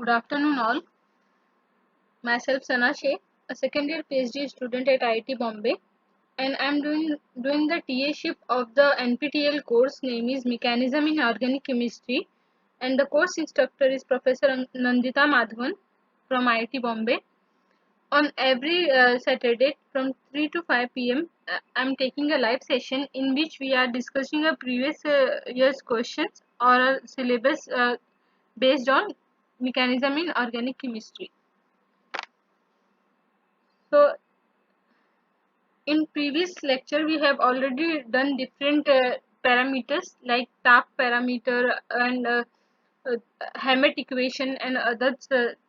Good afternoon, all. Myself Sana Sheikh, a second year PhD student at IIT Bombay, and I'm doing the TA-ship of the NPTEL course name is Mechanism in Organic Chemistry, and the course instructor is Professor Nandita Madhavan from IIT Bombay. On every Saturday from 3 to 5 p.m., I'm taking a live session in which we are discussing a previous year's questions or a syllabus based on mechanism in organic chemistry. So in previous lecture we have already done different parameters like TAP parameter and uh, Hammett equation and other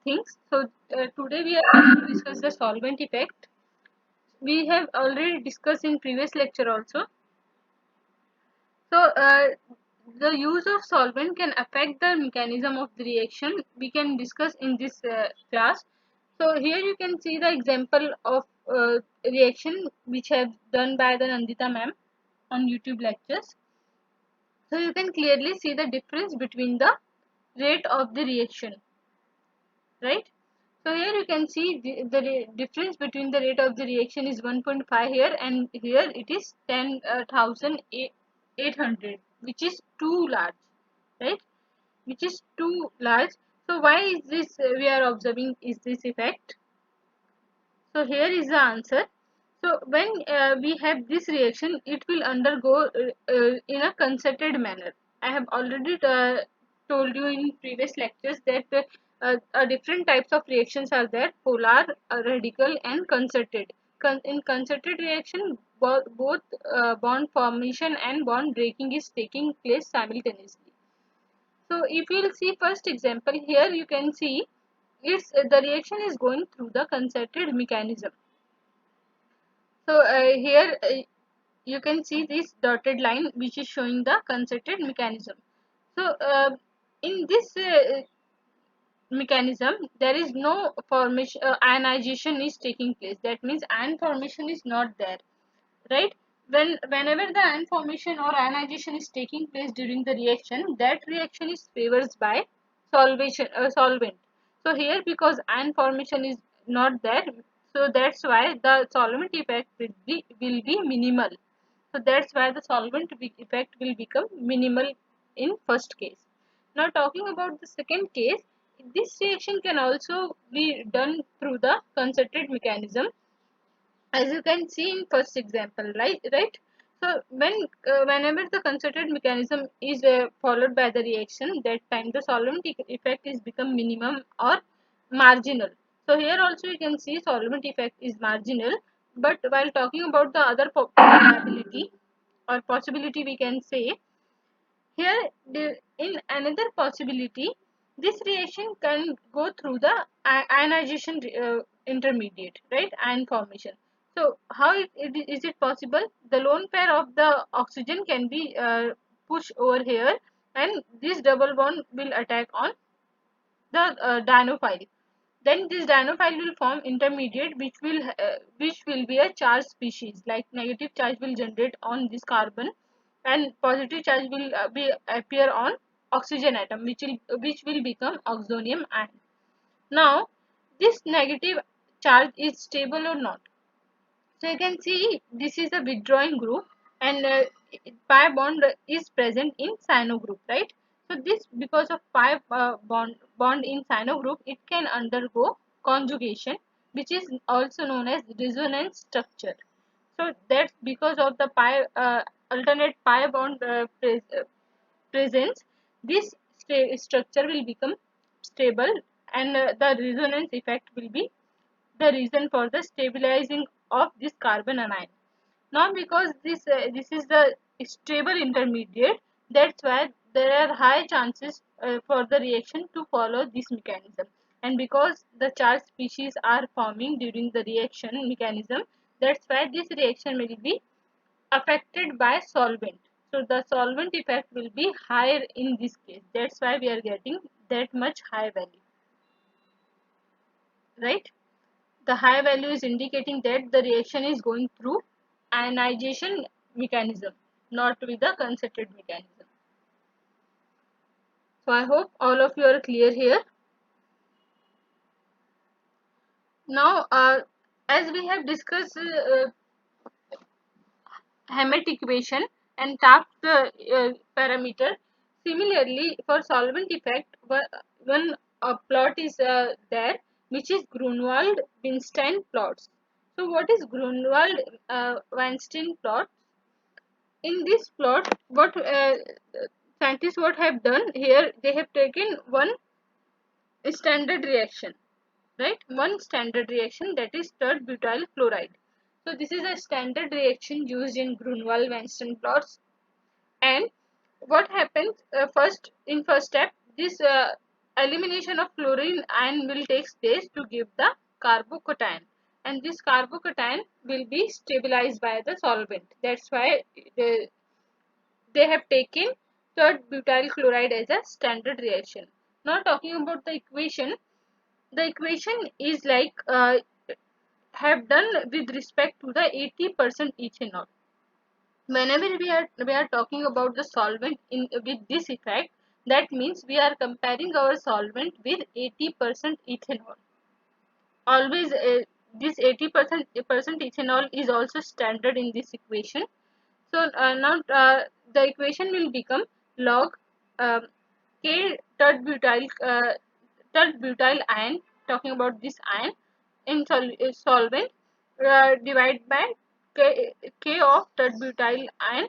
things. So today we are going to discuss the solvent effect. We have already discussed in previous lecture also. So the use of solvent can affect the mechanism of the reaction. We can discuss in this class. So here you can see the example of reaction which have done by the Nandita ma'am on YouTube lectures. So you can clearly see the difference between the rate of the reaction, right? So here you can see the difference between the rate of the reaction is 1.5 here, and here it is 10,800, which is too large, right? Which is too large. So why is this we are observing is this effect? So here is the answer. So when we have this reaction, it will undergo in a concerted manner. I have already told you in previous lectures that different types of reactions are there: polar, radical, and concerted. In concerted reaction, both bond formation and bond breaking is taking place simultaneously. So if you will see first example here, you can see it's the reaction is going through the concerted mechanism. So here you can see this dotted line which is showing the concerted mechanism. So in this mechanism there is no formation, ionization is taking place. That means ion formation is not there, right? Whenever the ion formation or ionization is taking place during the reaction, that reaction is favored by solvent. So here because ion formation is not there, so that's why the solvent effect will be minimal. So that's why the solvent effect will become minimal in first case. Now talking about the second case, this reaction can also be done through the concerted mechanism, as you can see in first example, right? So whenever the concerted mechanism is followed by the reaction, that time the solvent effect is become minimum or marginal. So here also you can see solvent effect is marginal, but while talking about the other probability or possibility, we can say here in another possibility, this reaction can go through the ionization intermediate, right? Ion formation. So how is it possible? The lone pair of the oxygen can be pushed over here, and this double bond will attack on the dienophile. Then this dienophile will form intermediate, which will be a charged species. Like negative charge will generate on this carbon, and positive charge will be appear on oxygen atom, which will become oxonium ion. Now this negative charge is stable or not? So you can see this is a withdrawing group, and pi bond is present in cyano group, right? So this because of pi bond in cyano group, it can undergo conjugation, which is also known as resonance structure. So that's because of the pi alternate pi bond presence, this structure will become stable, and the resonance effect will be the reason for the stabilizing of this carbon anion. Now because this is the stable intermediate, that's why there are high chances for the reaction to follow this mechanism. And because the charged species are forming during the reaction mechanism, that's why this reaction will be affected by solvent. So the solvent effect will be higher in this case. That's why we are getting that much high value, right? The high value is indicating that the reaction is going through ionization mechanism, not with the concerted mechanism. So I hope all of you are clear here. Now, as we have discussed Hammett equation and tapped the parameter, similarly for solvent effect, one plot is there, which is Grunwald-Weinstein plots. So what is Grunwald-Weinstein plot? In this plot, what scientists what have done here, they have taken one standard reaction, right? One standard reaction, that is stirred butyl chloride. So this is a standard reaction used in Grunwald-Weinstein plots. And what happens, first step, this elimination of fluorine ion will take place to give the carbocation, and this carbocation will be stabilized by the solvent. That's why they have taken third butyl chloride as a standard reaction. Now talking about the equation is like have done with respect to the 80% ethanol. Whenever we are talking about the solvent in with this effect, that means we are comparing our solvent with 80% ethanol. Always this 80% ethanol is also standard in this equation. So now the equation will become log um, k third butyl ion, talking about this ion in solvent, divided by k of third butyl ion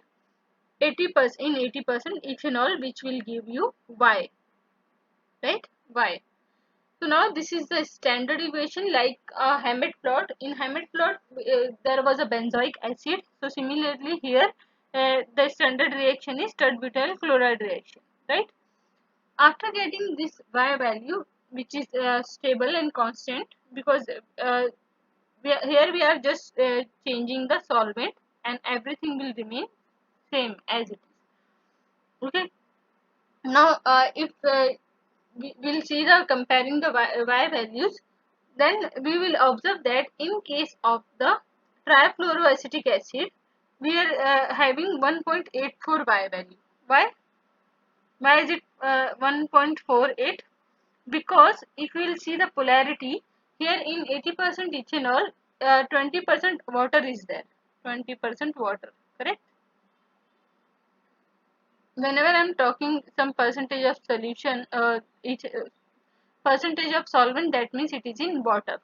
80% in 80% ethanol, which will give you y, right? Y. So now this is the standard equation, like a Hammett plot. In Hammett plot, there was a benzoic acid. So similarly here, the standard reaction is tert-butyl chloride reaction, right? After getting this Y value, which is stable and constant, because here we are just changing the solvent, and everything will remain same as it is. Okay. Now, if we will see the comparing the y values, then we will observe that in case of the trifluoroacetic acid, we are having 1.84 y value. Why is it 1.48? Because if we will see the polarity here, in 80% ethanol, 20% water is there. 20% water, correct? Whenever I'm talking some percentage of solution, each percentage of solvent, that means it is in water.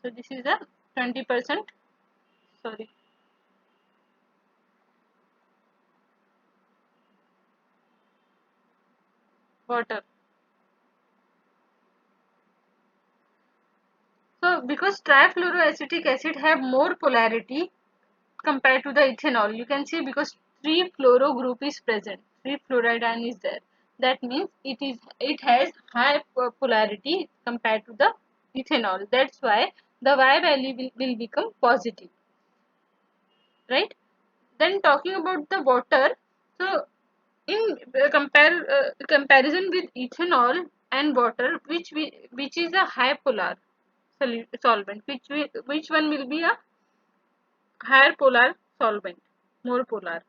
So this is a 20%, sorry, water. So because trifluoroacetic acid have more polarity compared to the ethanol, you can see, because 3 fluoro group is present, 3 fluoride ion is there. That means it has high polarity compared to the ethanol. That's why the Y value will become positive, right? Then talking about the water, so in comparison with ethanol and water, which is a high polar solvent, which one will be a higher polar solvent, more polar?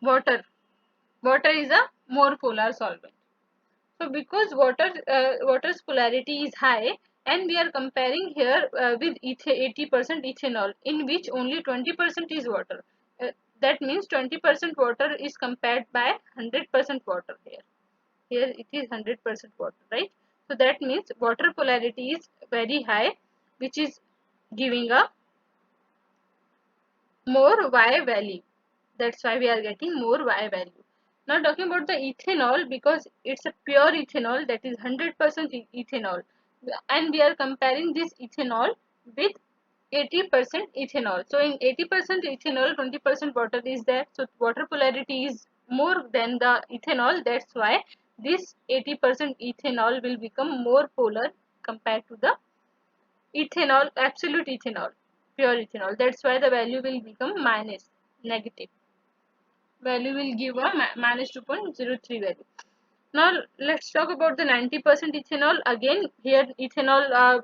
Water. Water is a more polar solvent. So because water's polarity is high, and we are comparing here with 80% ethanol, in which only 20% is water. That means 20% water is compared by 100% water here. Here it is 100% water, right? So that means water polarity is very high, which is giving a more Y value. That's why we are getting more Y value. Now talking about the ethanol, because it's a pure ethanol, that is 100% ethanol, and we are comparing this ethanol with 80% ethanol. So in 80% ethanol, 20% water is there. So water polarity is more than the ethanol. That's why this 80% ethanol will become more polar compared to the ethanol, absolute ethanol, pure ethanol. That's why the value will become minus, negative. Value will give a minus 2.03 value. Now let's talk about the 90% ethanol. Again, here ethanol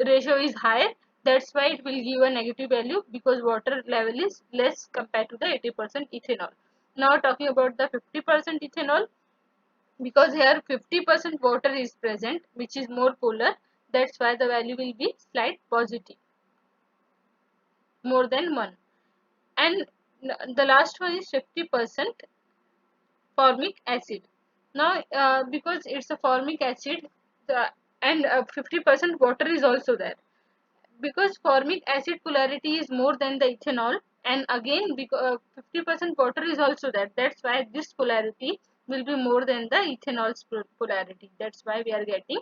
ratio is higher. That's why it will give a negative value, because water level is less compared to the 80% ethanol. Now talking about the 50% ethanol. because here 50% water is present, which is more polar. That's why the value will be slight positive, more than 1. And the last one is 50% formic acid. Now because it's a formic acid, and 50% water is also there, because formic acid polarity is more than the ethanol, and again because 50% water is also there, that's why this polarity will be more than the ethanol's polarity. That's why we are getting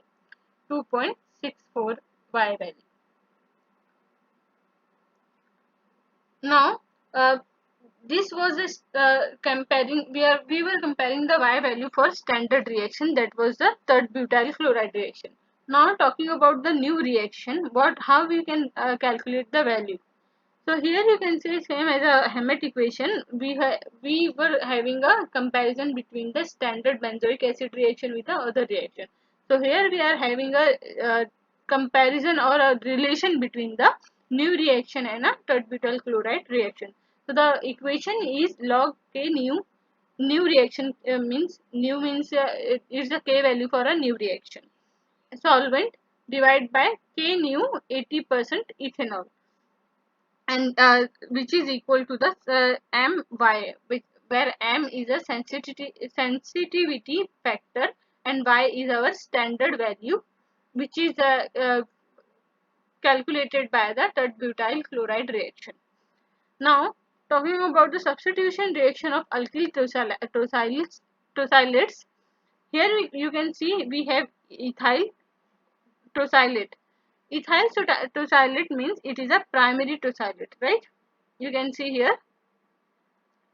2.64 Y value. Now this was a comparing, we were comparing the Y value for standard reaction, that was the third butyl chloride reaction. Now talking about the new reaction, what how we can calculate the value. So here you can see same as a Hammett equation. We were having a comparison between the standard benzoic acid reaction with the other reaction. So here we are having a comparison or a relation between the new reaction and a tert-butyl chloride reaction. So the equation is log K new reaction, means new means it is the K value for a new reaction. Solvent divided by K new 80% ethanol, and which is equal to the my, where m is a sensitivity factor and y is our standard value, which is calculated by the tert-butyl chloride reaction. Now talking about the substitution reaction of alkyl tosylates, here you can see we have ethyl tosylate. Ethyl tosylate means it is a primary tosylate, right? You can see here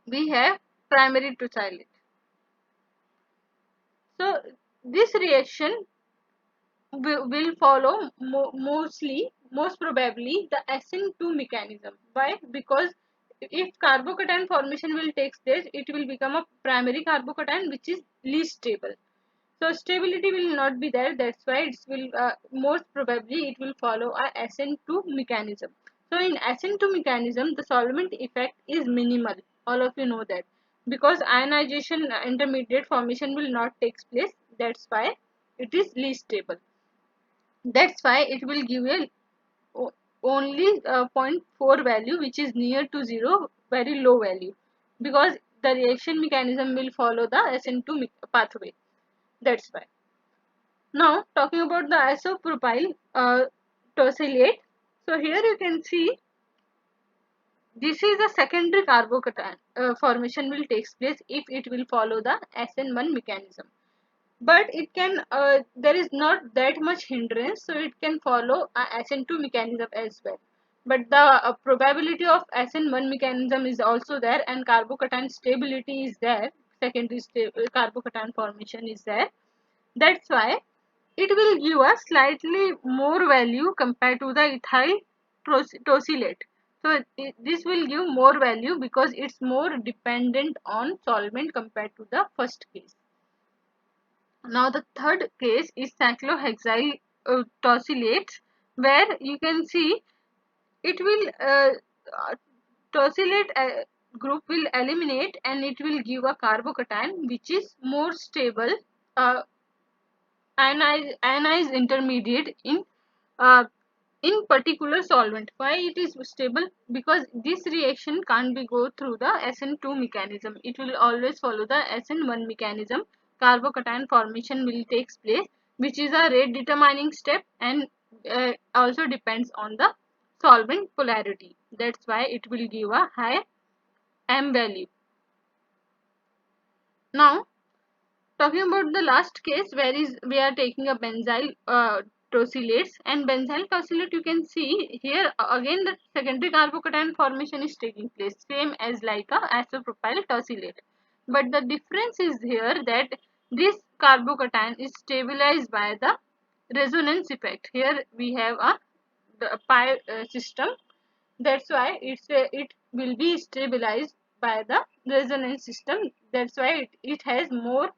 we have primary tosylate. So this reaction will follow most probably the SN2 mechanism. Why? Because if carbocation formation will take place, it will become a primary carbocation which is least stable. So stability will not be there. That's why it will most probably it will follow a SN2 mechanism. So in SN2 mechanism, the solvent effect is minimal. All of you know that, because ionization intermediate formation will not take place. That's why it is least stable. That's why it will give a only zero point 0.4 value, which is near to 0, very low value, because the reaction mechanism will follow the SN2 pathway. That's why. Now talking about the isopropyl tosylate. So here you can see this is a secondary carbocation formation will takes place if it will follow the SN1 mechanism. But it can there is not that much hindrance, so it can follow a SN2 mechanism as well. But the probability of SN1 mechanism is also there, and carbocation stability is there. Secondary carbocation formation is there. That's why it will give a slightly more value compared to the ethyl tosylate. So this will give more value because it's more dependent on solvent compared to the first case. Now the third case is cyclohexyl tosylates, where you can see it will tosylate group will eliminate and it will give a carbocation which is more stable, uh, ionized intermediate uh, in particular solvent. Why it is stable? Because this reaction can't be go through the SN2 mechanism. It will always follow the SN1 mechanism. Carbocation formation will take place, which is a rate determining step, and also depends on the solvent polarity. That's why it will give a high M value. Now talking about the last case, where is we are taking a benzyl tosylates, and benzyl tosylate, you can see here again the secondary carbocation formation is taking place, same as like a isopropyl tosylate. But the difference is here that this carbocation is stabilized by the resonance effect. Here we have a the pi system. That's why it will be stabilized by the resonance system. That's why it has more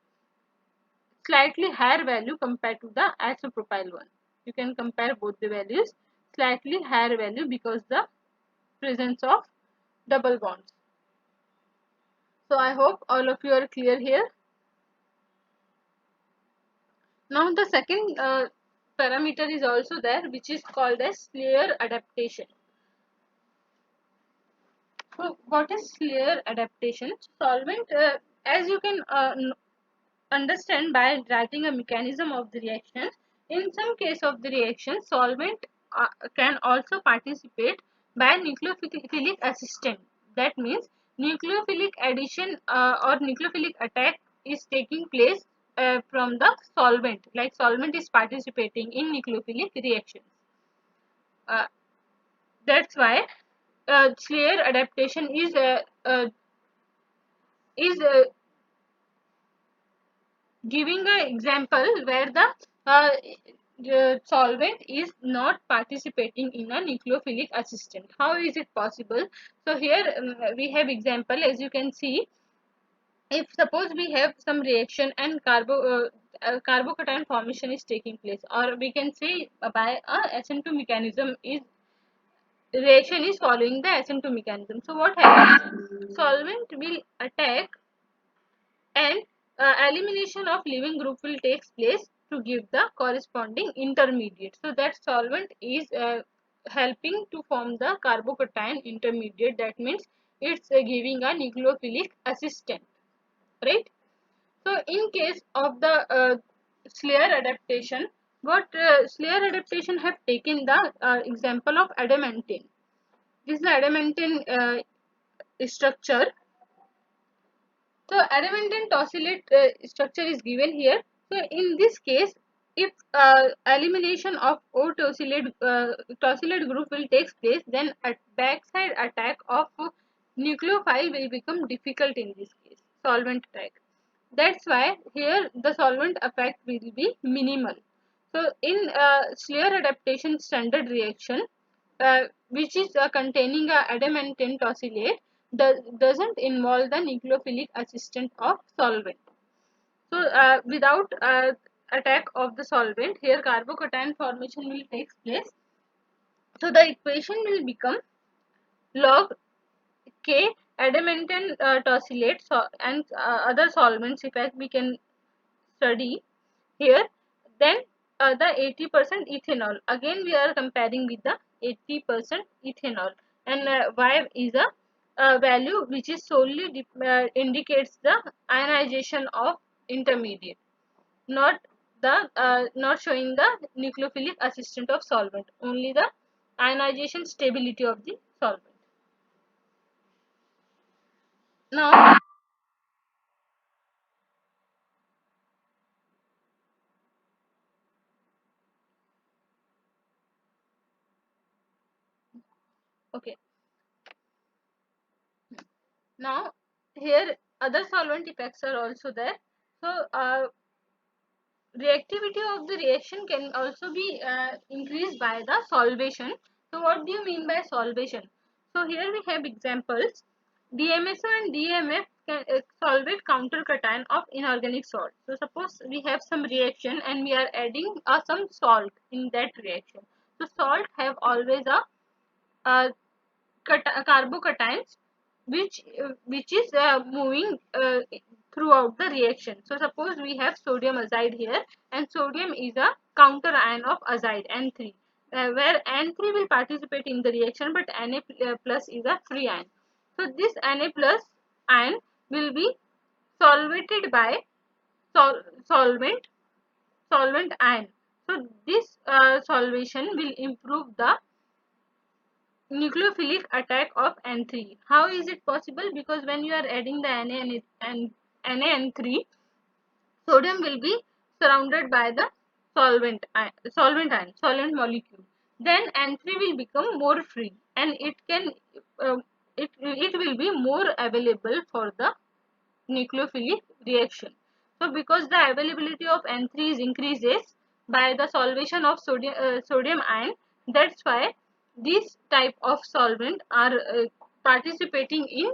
slightly higher value compared to the isopropyl one. You can compare both the values, slightly higher value because the presence of double bonds. So I hope all of you are clear here. Now the second parameter is also there, which is called as Slayer adaptation. So what is Slayer adaptation? Solvent, as you can understand by writing a mechanism of the reaction. In some case of the reaction, solvent can also participate by nucleophilic assistant. That means nucleophilic addition or nucleophilic attack is taking place from the solvent, like solvent is participating in nucleophilic reactions. Uh, that's why Slayer adaptation is giving an example where the solvent is not participating in a nucleophilic assistant. How is it possible? So here we have example, as you can see. If suppose we have some reaction and carbocation formation is taking place, or we can say by a SN2 mechanism is reaction is following the SN2 mechanism. So what happens? Solvent will attack and elimination of leaving group will take place to give the corresponding intermediate. So that solvent is helping to form the carbocation intermediate. That means it's giving a nucleophilic assistant, right? So in case of the Slayer adaptation, what Slayer adaptation have taken the example of adamantane. This is the adamantane structure. So adamantane tosylate structure is given here. So in this case, if elimination of O tosylate group will take place, then a backside attack of nucleophile will become difficult in this case, solvent attack. That's why here the solvent effect will be minimal. So in Slayer adaptation standard reaction, which is containing a adamantane tosylate, doesn't involve the nucleophilic assistant of solvent. So without attack of the solvent, here carbocation formation will take place. So the equation will become log K adamantane tosylate and other solvents effect we can study here. Then the 80% ethanol, again we are comparing with the 80% ethanol, and Y is a value which is solely indicates the ionization of intermediate, not not showing the nucleophilic assistant of solvent, only the ionization stability of the solvent. Now okay, now here other solvent effects are also there. So reactivity of the reaction can also be increased by the solvation. So what do you mean by solvation? So here we have examples. DMSO and DMF can solvate countercation of inorganic salt. So suppose we have some reaction and we are adding some salt in that reaction. So salt have always a carbocations which is moving throughout the reaction. So suppose we have sodium azide here, and sodium is a counter ion of azide N3, where N3 will participate in the reaction, but Na plus is a free ion. So this Na plus ion will be solvated by solvent ion. So this solvation will improve the nucleophilic attack of N3. How is it possible? Because when you are adding the NaN3, sodium will be surrounded by the solvent molecule. Then N3 will become more free, and uh, it will be more available for the nucleophilic reaction. So because the availability of N3 is increases by the solvation of sodium ion, that's why this type of solvent are participating in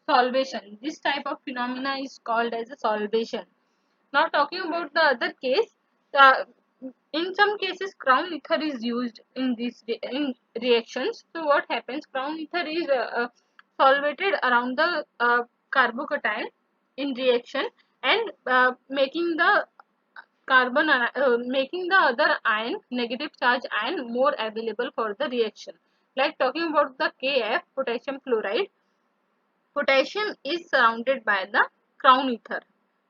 solvation. This type of phenomena is called as a solvation. Now talking about the other case, uh, in some cases crown ether is used in in reactions. So what happens? Crown ether is solvated around the carbocation in reaction, and making the making the other ion, negative charge ion, more available for the reaction. Like talking about the Kf, potassium fluoride, potassium is surrounded by the crown ether.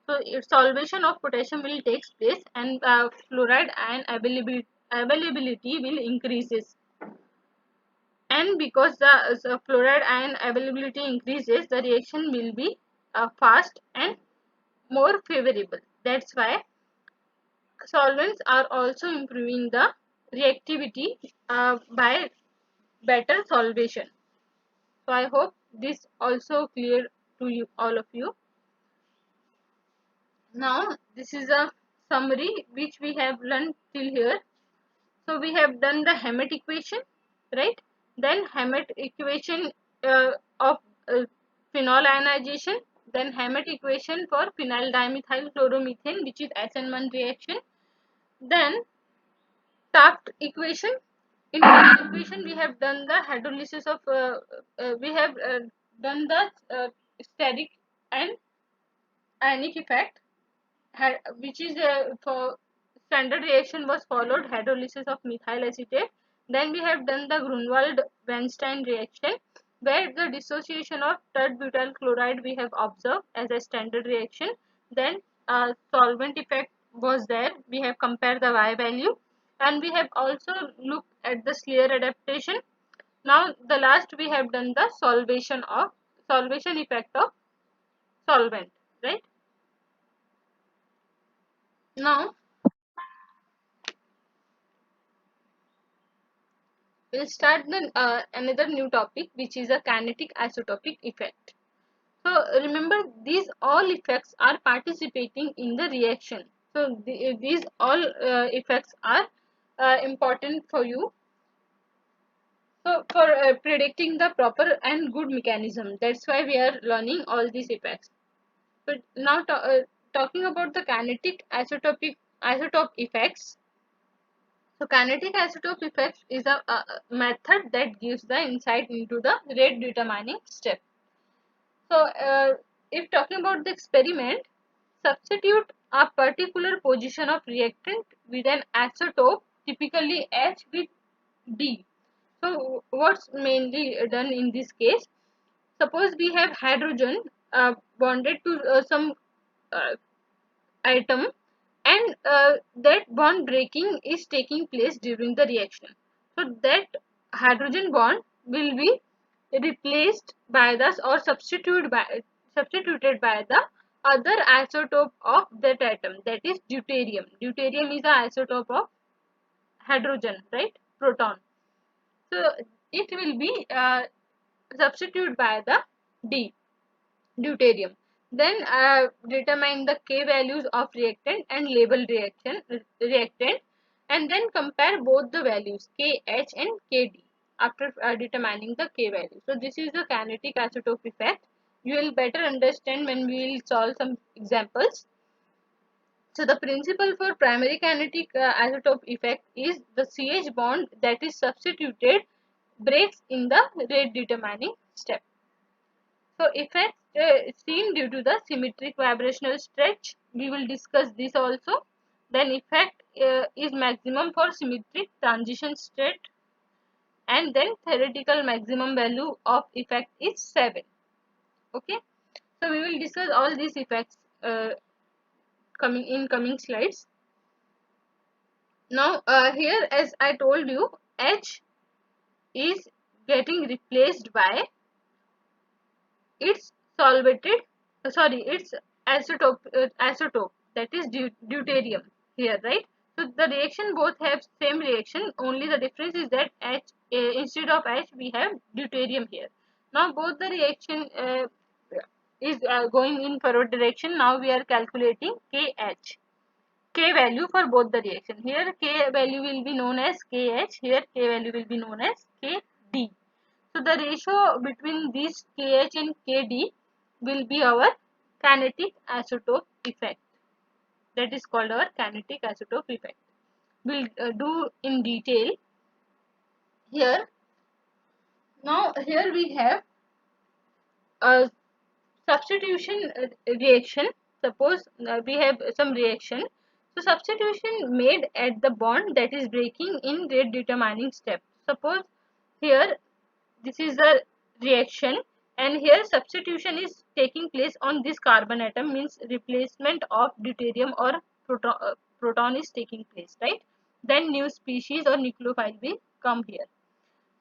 So its solvation of potassium will takes place, and fluoride ion availability will increases. And because the fluoride ion availability increases, the reaction will be fast and more favorable. That's why solvents are also improving the reactivity by better solvation. So I hope this also clear to you, all of you. Now this is a summary which we have learned till here. So we have done the Hammett equation, right? Then Hammett equation of phenol ionization, then Hammett equation for phenyl dimethyl chloromethane, which is SN1 reaction. Then Taft equation. In Taft equation, we have done the hydrolysis of we have done the steric and ionic effect, which is for standard reaction was followed hydrolysis of methyl acetate. Then we have done the Grunwald-Weinstein reaction, where the dissociation of tert-butyl chloride we have observed as a standard reaction. Then solvent effect was there. We have compared the Y value, and we have also looked at the Schlier adaptation. Now the last we have done the solvation effect of solvent, right? Now we'll start the another new topic, which is a kinetic isotopic effect. So remember, these all effects are participating in the reaction. So these all effects are important for you. So for predicting the proper and good mechanism, that's why we are learning all these effects. But now talking about the kinetic isotope effects. So kinetic isotope effect is a method that gives the insight into the rate determining step. So if talking about the experiment, substitute a particular position of reactant with an isotope, typically H with D. So what's mainly done in this case? Suppose we have hydrogen bonded to some uh, atom, and that bond breaking is taking place during the reaction. So that hydrogen bond will be replaced by the or substituted by the other isotope of that atom, that is deuterium. Deuterium is the isotope of hydrogen, right? Proton. So it will be substituted by the D, deuterium. Then determine the K values of reactant and label reactant, and then compare both the values KH and KD after determining the K value. So this is the kinetic isotope effect. You will better understand when we will solve some examples. So the principle for primary kinetic isotope effect is the CH bond that is substituted breaks in the rate determining step. So effect seen due to the symmetric vibrational stretch, we will discuss this also. Then effect is maximum for symmetric transition state, and then theoretical maximum value of effect is 7. Okay, so we will discuss all these effects coming slides. Now here, as I told you, H is getting replaced by its solvated its isotope, that is deuterium here, right? So the reaction both have same reaction, only the difference is that H instead of H we have deuterium here. Now both the reaction is going in forward direction. Now we are calculating KH, K value for both the reaction. Here K value will be known as KH, here K value will be known as KD. So the ratio between these KH and KD will be our kinetic isotope effect. That is called our kinetic isotope effect. We'll do in detail here. Now here we have a substitution reaction. Suppose we have some reaction. So substitution made at the bond that is breaking in rate determining step. Suppose here this is the reaction, and here substitution is taking place on this carbon atom, means replacement of deuterium or proton is taking place, right? Then new species or nucleophile will come here.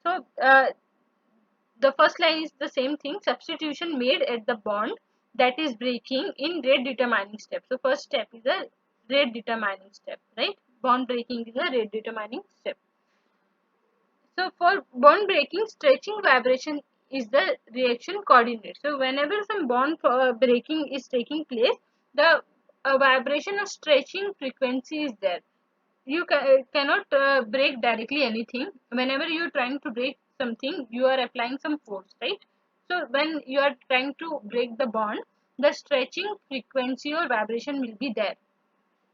So the first line is the same thing, substitution made at the bond that is breaking in rate determining step. So first step is a rate determining step, right? Bond breaking is a rate determining step. So for bond breaking, stretching vibration is the reaction coordinate. So whenever some bond breaking is taking place, the vibration or stretching frequency is there. You cannot break directly anything. Whenever you are trying to break something, you are applying some force, right? So when you are trying to break the bond, the stretching frequency or vibration will be there.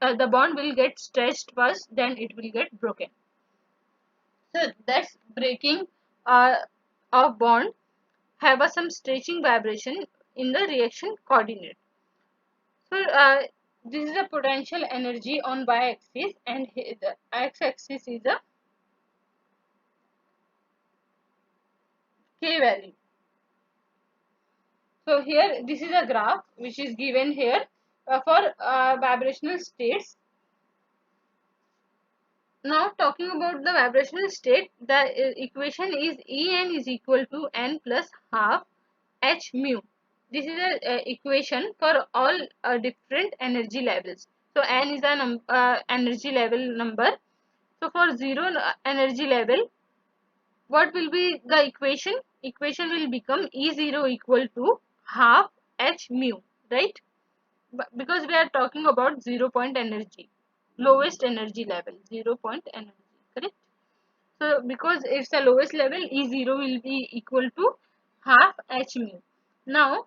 The bond will get stretched first, then it will get broken. So that's breaking of bond have some stretching vibration in the reaction coordinate. So this is the potential energy on y-axis, and the x-axis is a k value. So here this is a graph which is given here for vibrational states. Now talking about the vibrational state, the equation is En is equal to n plus half h mu. This is a equation for all different energy levels. So n is an energy level number. So for zero energy level, what will be the equation? Equation will become E0 equal to half h mu, right? Because we are talking about 0 point energy, lowest energy level, 0 point energy, correct? So because it's the lowest level, E0 will be equal to half h mu. Now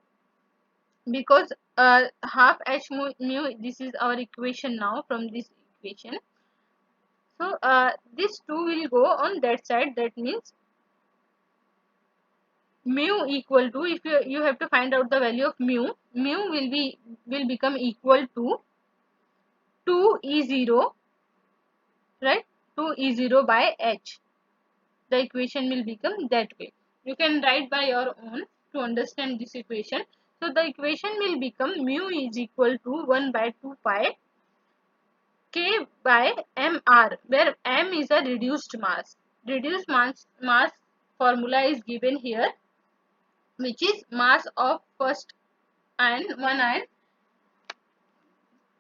because half h mu, this is our equation now from this equation. So this 2 will go on that side, that means mu equal to, if you have to find out the value of mu will become equal to 2E0, right? 2E0 by h. The equation will become that way. You can write by your own to understand this equation. So the equation will become mu is equal to 1 by 2 pi k by mr, where m is a reduced mass. Reduced mass formula is given here, which is mass of first ion, one ion.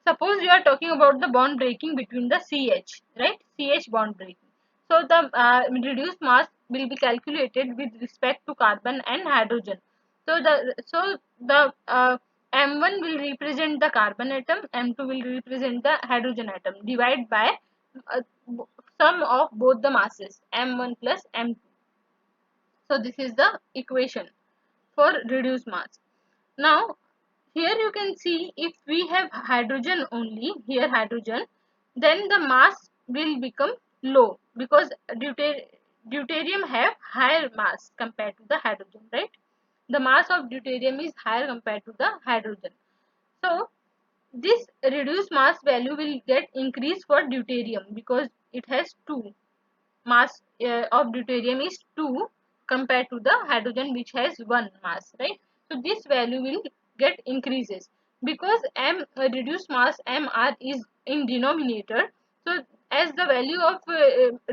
Suppose you are talking about the bond breaking between the CH, right? CH bond breaking. So the reduced mass will be calculated with respect to carbon and hydrogen. So the M1 will represent the carbon atom, M2 will represent the hydrogen atom. Divide by uh, sum of both the masses, M1 plus M2. So this is the equation for reduced mass. Now here you can see, if we have hydrogen only, here hydrogen, then the mass will become low, because deuterium have higher mass compared to the hydrogen, right? The mass of deuterium is higher compared to the hydrogen. So this reduced mass value will get increased for deuterium, because it has 2. Mass of deuterium is 2 compared to the hydrogen, which has 1 mass, right? So this value will get increases, because reduced mass mr is in denominator. So as the value of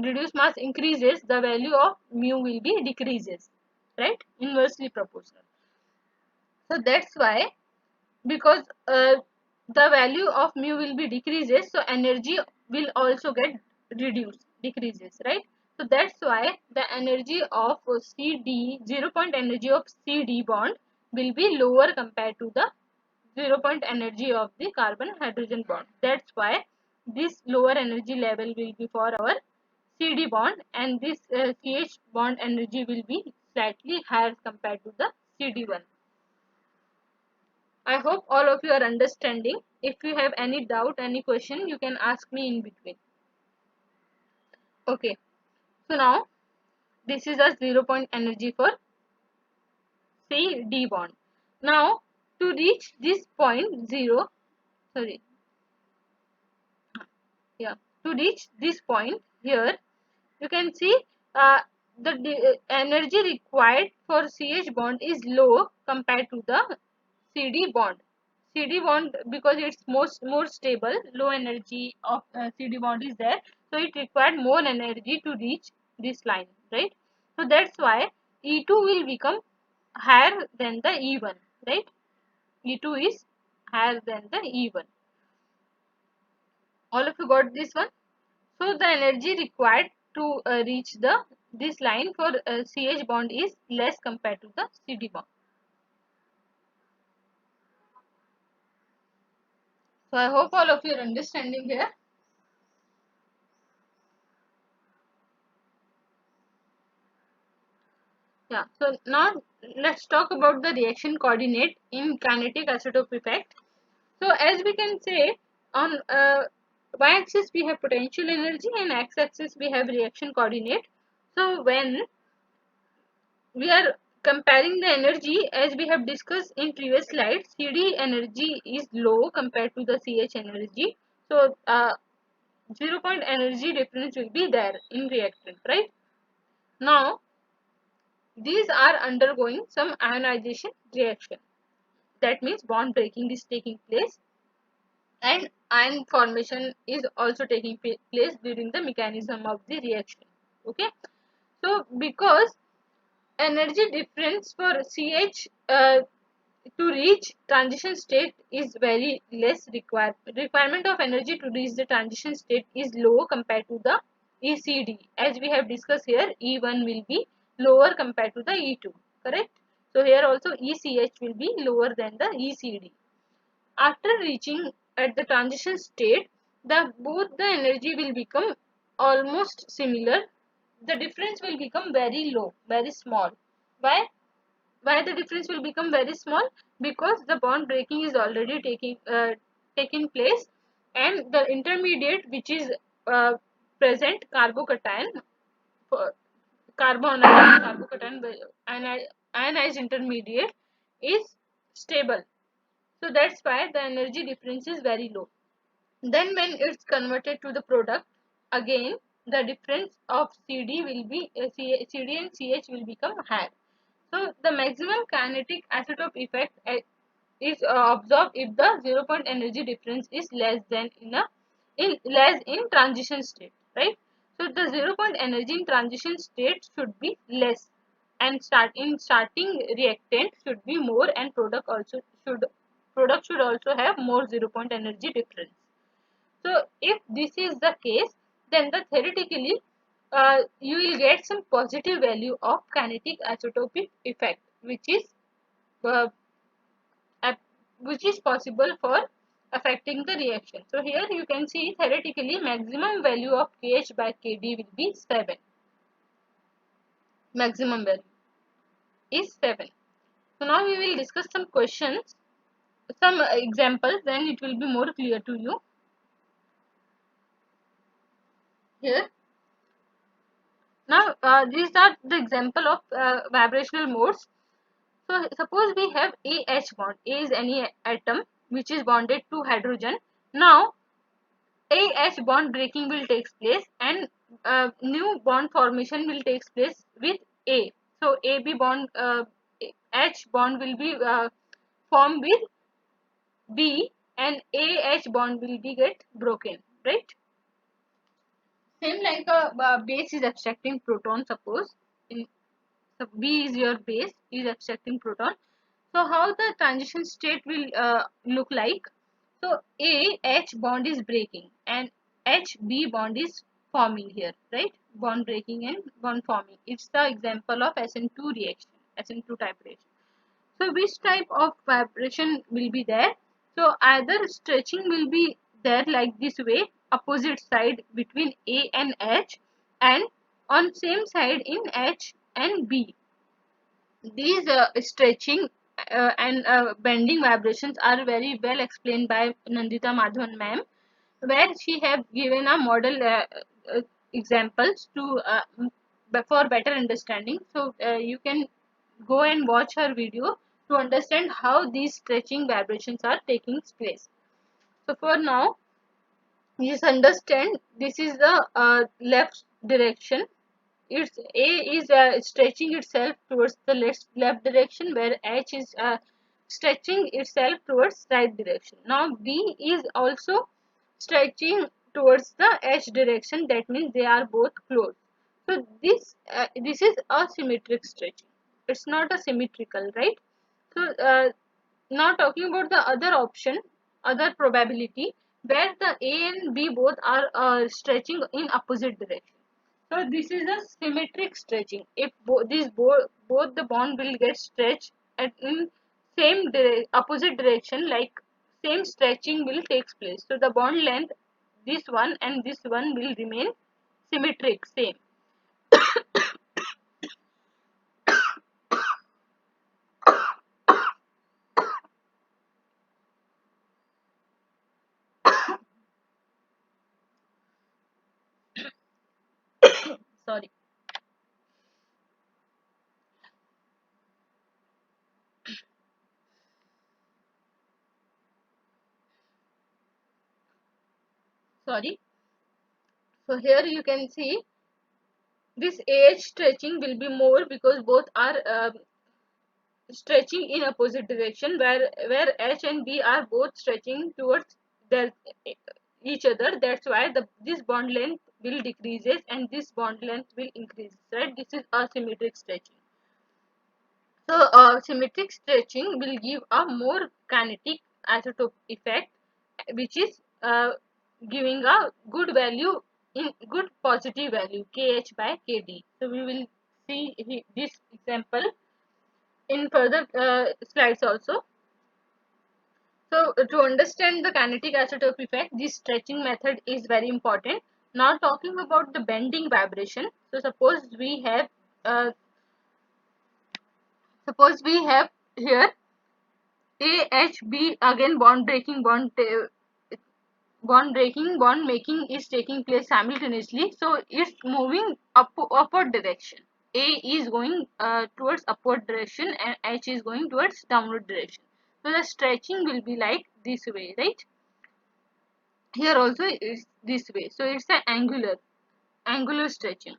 reduced mass increases, the value of mu will be decreases, right? Inversely proportional. So that's why, because the value of mu will be decreases, so energy will also get reduced, decreases, right? So that's why the energy of CD, 0 point energy of CD bond will be lower compared to the 0 point energy of the carbon hydrogen bond. That's why this lower energy level will be for our CD bond, and this CH bond energy will be slightly higher compared to the CD one. I hope all of you are understanding. If you have any doubt, any question, you can ask me in between. Okay. So now this is a 0 point energy for C D bond. Now to reach this point 0, sorry, to reach this point here, you can see the energy required for CH bond is low compared to the CD bond. CD bond, because it's more stable, low energy of CD bond is there, so it required more energy to reach this line, right? So that's why E2 will become higher than the E1, right? E2 is higher than the E1. All of you got this one? So the energy required to reach the this line for CH bond is less compared to the CD bond. So I hope all of you are understanding here. Yeah. So now let's talk about the reaction coordinate in kinetic isotope effect. So as we can say, on y-axis we have potential energy and x-axis we have reaction coordinate. So when we are comparing the energy, as we have discussed in previous slides, CD energy is low compared to the CH energy. So 0 point energy difference will be there in reactant, right? Now these are undergoing some ionization reaction. That means bond breaking is taking place and ion formation is also taking place during the mechanism of the reaction. Okay. So because energy difference for CH to reach transition state is very less, requirement of energy to reach the transition state is low compared to the ECD. As we have discussed here, E1 will be lower compared to the E2, correct? So here also ECH will be lower than the ECD. After reaching at the transition state, the both the energy will become almost similar. The difference will become very low, very small. Why the difference will become very small? Because the bond breaking is already taking place, and the intermediate which is present, carbocation, uh, carbonized carbocation ionized intermediate, is stable. So that's why the energy difference is very low. Then when it's converted to the product, again the difference of CD will be CD and CH will become higher. So the maximum kinetic isotope effect is observed if the 0 point energy difference is less than in transition state, right? So the 0 point energy in transition state should be less, and starting reactant should be more, and product should also have more 0 point energy difference. So if this is the case, then the theoretically you will get some positive value of kinetic isotopic effect, uh, which is possible for affecting the reaction. So here you can see theoretically maximum value of Kh by Kd will be 7. Maximum value is 7. So now we will discuss some questions, some examples, then it will be more clear to you. Here now these are the example of vibrational modes. So suppose we have AH bond. A is any atom which is bonded to hydrogen. Now AH bond breaking will take place, and new bond formation will take place with A. So AB bond, H bond will be formed with B, and AH bond will be get broken, right? Same like a base is abstracting proton. Suppose in, so B is your base, is abstracting proton. So how the transition state will look like? So H bond is breaking and HB bond is forming here, right? Bond breaking and bond forming. It's the example of SN2 reaction, SN2 type reaction. So which type of vibration will be there? So either stretching will be there like this way, opposite side between A and H, and on same side in H and B. These stretching and bending vibrations are very well explained by Nandita Madhavan ma'am, where she have given a model examples to for better understanding. So you can go and watch her video to understand how these stretching vibrations are taking place. So for now, Just understand, this is the left direction. Its A is stretching itself towards the left direction, where H is stretching itself towards right direction. Now B is also stretching towards the H direction. That means they are both close. So this is asymmetric stretching. It's not a symmetrical, right? So now talking about the other option, other probability, where the A and B both are stretching in opposite direction. So this is a symmetric stretching. If both the bond will get stretched at in opposite direction, like same stretching will takes place. So the bond length, this one and this one, will remain symmetric, same. Sorry. Sorry. So here you can see this AH stretching will be more because both are stretching in opposite direction, where H and B are both stretching towards their each other. That's why this bond length will decreases and this bond length will increase, right? This is asymmetric stretching. So symmetric stretching will give a more kinetic isotope effect, which is giving a good value, in good positive value, kh by kd. So we will see this example in further slides also. So to understand the kinetic isotope effect, this stretching method is very important. Now talking about the bending vibration. So suppose we have here AHB, again bond making is taking place simultaneously. So it's moving upward direction. A is going towards upward direction and H is going towards downward direction. So the stretching will be like this way, right? Here also is this way. So it's an angular stretching.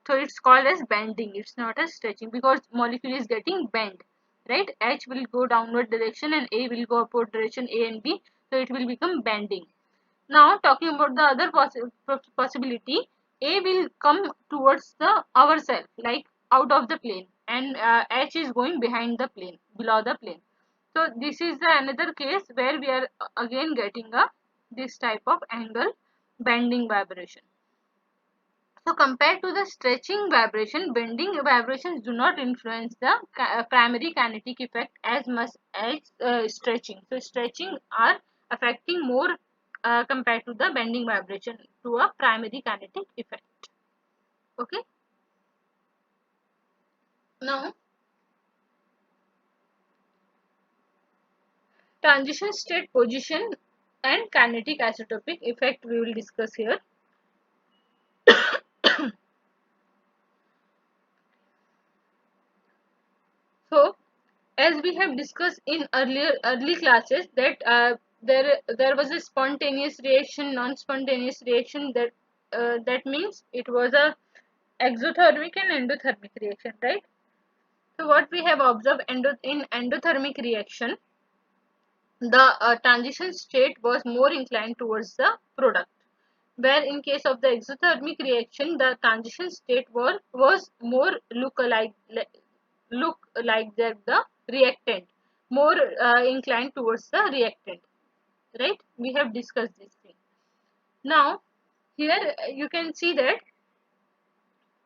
So it's called as bending. It's not a stretching because molecule is getting bent, right? H will go downward direction and A will go upward direction, A and B. So it will become bending. Now talking about the other possibility, A will come towards the ourself, like out of the plane, and H is going behind the plane, below the plane. So this is the another case where we are again getting a this type of angle bending vibration. So compared to the stretching vibration, bending vibrations do not influence the primary kinetic effect as much as stretching. So stretching are affecting more compared to the bending vibration to a primary kinetic effect. Okay. Now transition state position and kinetic isotopic effect we will discuss here. So as we have discussed in early classes that there was a spontaneous reaction, non-spontaneous reaction. That means it was a exothermic and endothermic reaction, right? So what we have observed in endothermic reaction, the transition state was more inclined towards the product, where in case of the exothermic reaction the transition state was more look like the reactant, more inclined towards the reactant, right? We have discussed this thing. Now here you can see that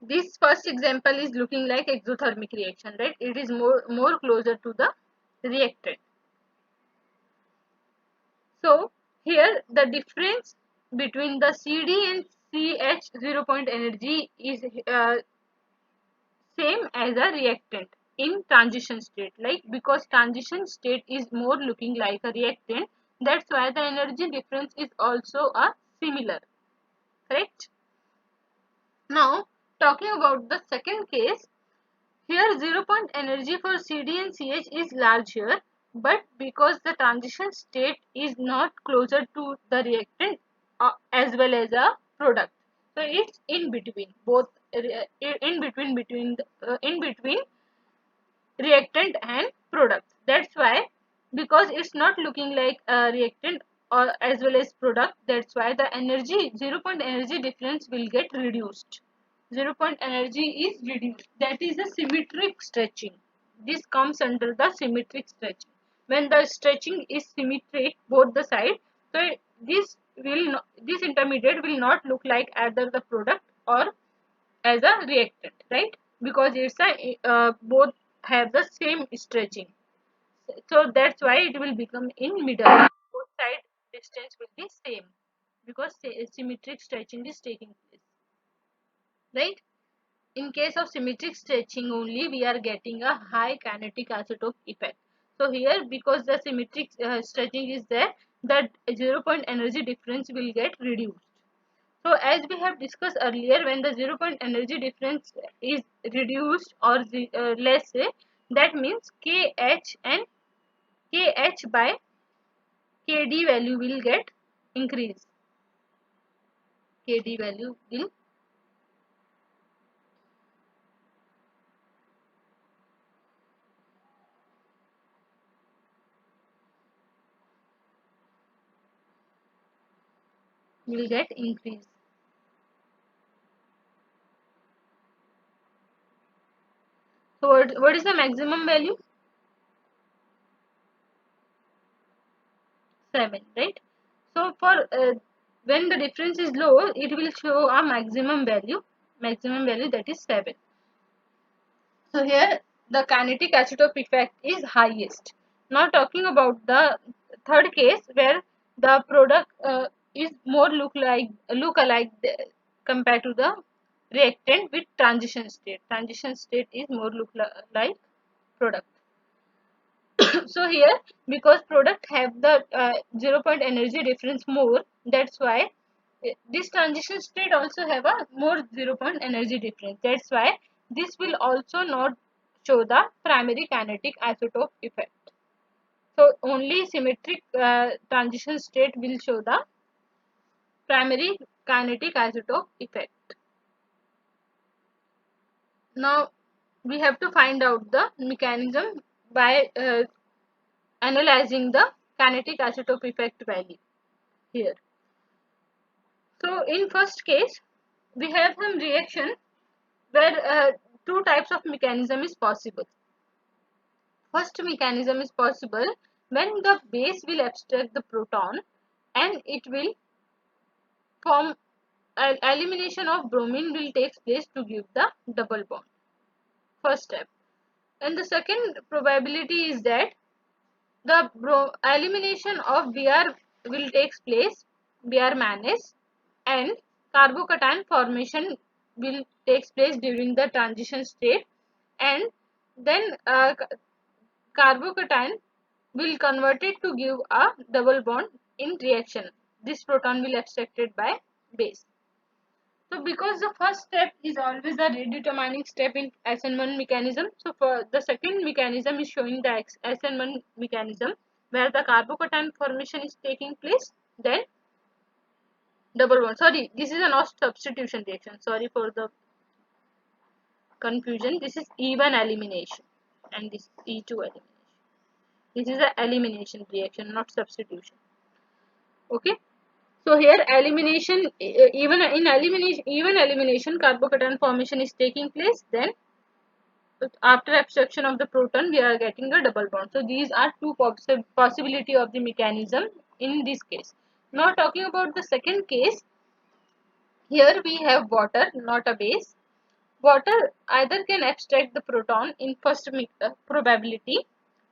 this first example is looking like exothermic reaction, right? It is more closer to the reactant. So here the difference between the CD and CH 0 point energy is same as a reactant in transition state, like because transition state is more looking like a reactant, that's why the energy difference is also a similar, correct? Now talking about the second case, here 0 point energy for CD and CH is large here, but because the transition state is not closer to the reactant, as well as a product. So it's in between both, in between reactant and product. That's why, because it's not looking like a reactant or as well as product, that's why the energy, 0 point energy difference will get reduced. 0 point energy is reduced. That is a symmetric stretching. This comes under the symmetric stretching. When the stretching is symmetric both the sides, so this intermediate will not look like either the product or as a reactant, right? Because it's a both have the same stretching, so that's why it will become in middle. Both side distance will be same because symmetric stretching is taking place, right? In case of symmetric stretching only, we are getting a high kinetic isotope effect. So here, because the symmetric stretching is there, that 0 point energy difference will get reduced. So as we have discussed earlier, when the 0 point energy difference is reduced or less, that means KH and KH by KD value will get increased. KD value will get increased. So what is the maximum value? 7, right? So for when the difference is low, it will show a maximum value. Maximum value, that is 7. So here the kinetic isotope effect is highest. Now talking about the third case where the product is more look alike compared to the reactant with transition state. Transition state is more like product. So here, because product have the 0 point energy difference more, that's why this transition state also have a more 0 point energy difference. That's why this will also not show the primary kinetic isotope effect. So only symmetric transition state will show the primary kinetic isotope effect. Now we have to find out the mechanism by analyzing the kinetic isotope effect value here. So in first case, we have some reaction where two types of mechanism is possible. First mechanism is possible when the base will abstract the proton and it will form, elimination of bromine will take place to give the double bond. First step. And the second probability is that the elimination of Br will take place, Br manase, and carbocation formation will take place during the transition state, and then carbocation will convert it to give a double bond in reaction. This proton will abstracted by base. So because the first step is always the rate determining step in SN1 mechanism, so for the second mechanism is showing the SN1 mechanism where the carbocation formation is taking place, then double bond. Sorry, this is a not substitution reaction. Sorry for the confusion. This is E1 elimination and this is E2 elimination. This is a elimination reaction, not substitution. Okay. So here elimination, even elimination, carbocation formation is taking place. Then after abstraction of the proton, we are getting a double bond. So these are two possibility of the mechanism in this case. Now talking about the second case, here we have water, not a base. Water either can abstract the proton in first probability.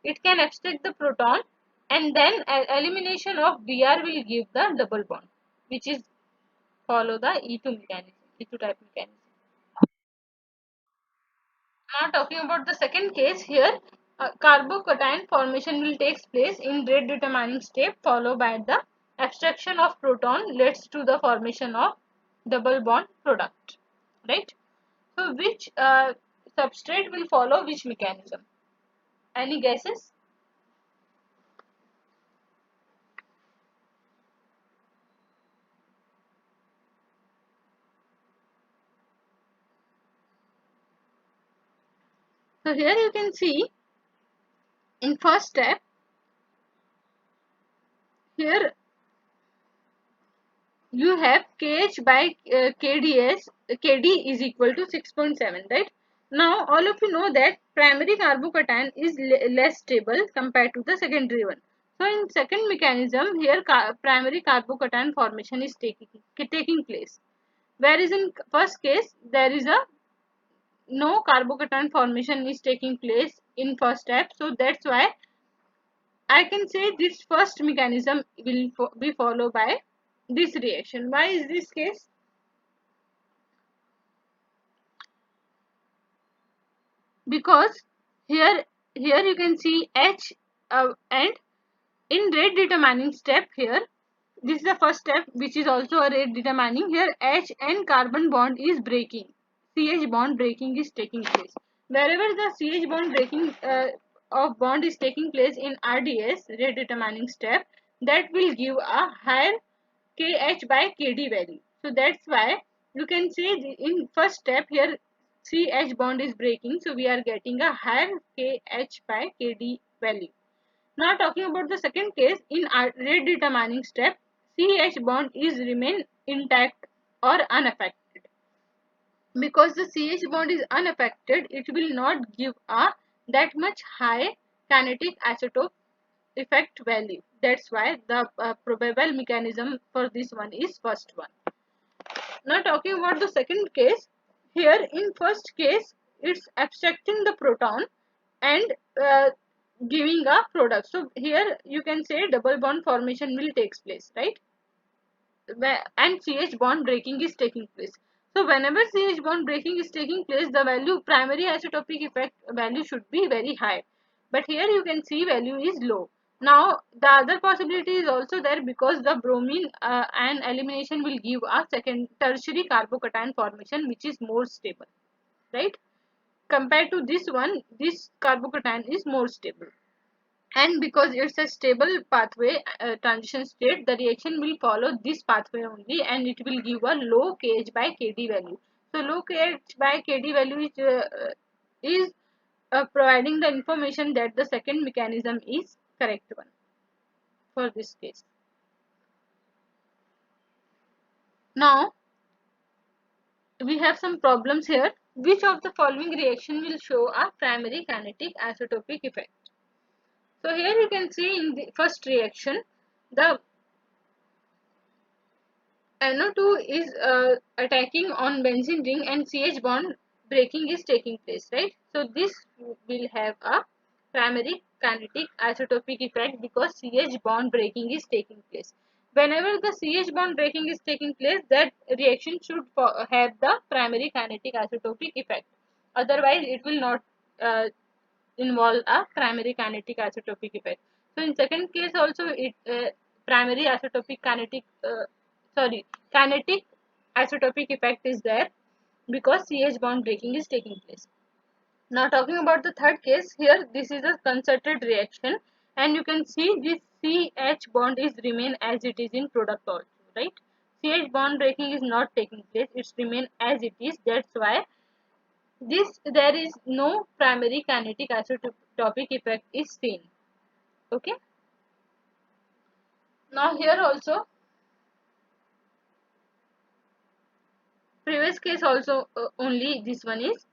It can abstract the proton and then elimination of Br will give the double bond, which is follow the E2 mechanism, E2 type mechanism. Now talking about the second case here, carbocation formation will take place in rate determining step followed by the abstraction of proton leads to the formation of double bond product, right? So which substrate will follow which mechanism? Any guesses? So here you can see in first step, here you have Kh by Kd is equal to 6.7, right? Now all of you know that primary carbocation is less stable compared to the secondary one. So in second mechanism, here primary carbocation formation is taking place. Whereas in first case, there is a no carbocation formation is taking place in first step. So that's why I can say this first mechanism will be followed by this reaction. Why is this case? Because here you can see H and in rate determining step here, this is the first step which is also a rate determining. Here H and carbon bond is breaking, CH bond breaking is taking place. Wherever the CH bond breaking of bond is taking place in RDS, rate determining step, that will give a higher Kh by Kd value. So that's why you can say in first step here CH bond is breaking, so we are getting a higher Kh by Kd value. Now talking about the second case, in rate determining step, CH bond is remain intact or unaffected. Because the CH bond is unaffected, it will not give a that much high kinetic isotope effect value. That's why the probable mechanism for this one is first one. Now talking about the second case, here in first case it's abstracting the proton and giving a product. So here you can say double bond formation will takes place, right? And CH bond breaking is taking place. So whenever CH bond breaking is taking place, the value primary isotopic effect value should be very high. But here you can see value is low. Now the other possibility is also there because the bromine and elimination will give a second tertiary carbocation formation which is more stable, right? Compared to this one, this carbocation is more stable, and because it's a stable pathway transition state, the reaction will follow this pathway only and it will give a low Kh by Kd value. So low Kh by Kd value is providing the information that the second mechanism is correct one for this case. Now we have some problems here. Which of the following reaction will show a primary kinetic isotopic effect? So here you can see in the first reaction, the NO2 is attacking on benzene ring and CH bond breaking is taking place, right? So this will have a primary kinetic isotopic effect because CH bond breaking is taking place. Whenever the CH bond breaking is taking place, that reaction should have the primary kinetic isotopic effect. Otherwise, it will not involve a primary kinetic isotopic effect. So in second case also it primary isotopic kinetic kinetic isotopic effect is there because CH bond breaking is taking place. Now talking about the third case, here this is a concerted reaction and you can see this CH bond is remain as it is in product also, right? CH bond breaking is not taking place, it's remain as it is. That's why this there is no primary kinetic isotopic effect is seen. Okay. Now here also previous case also only this one is.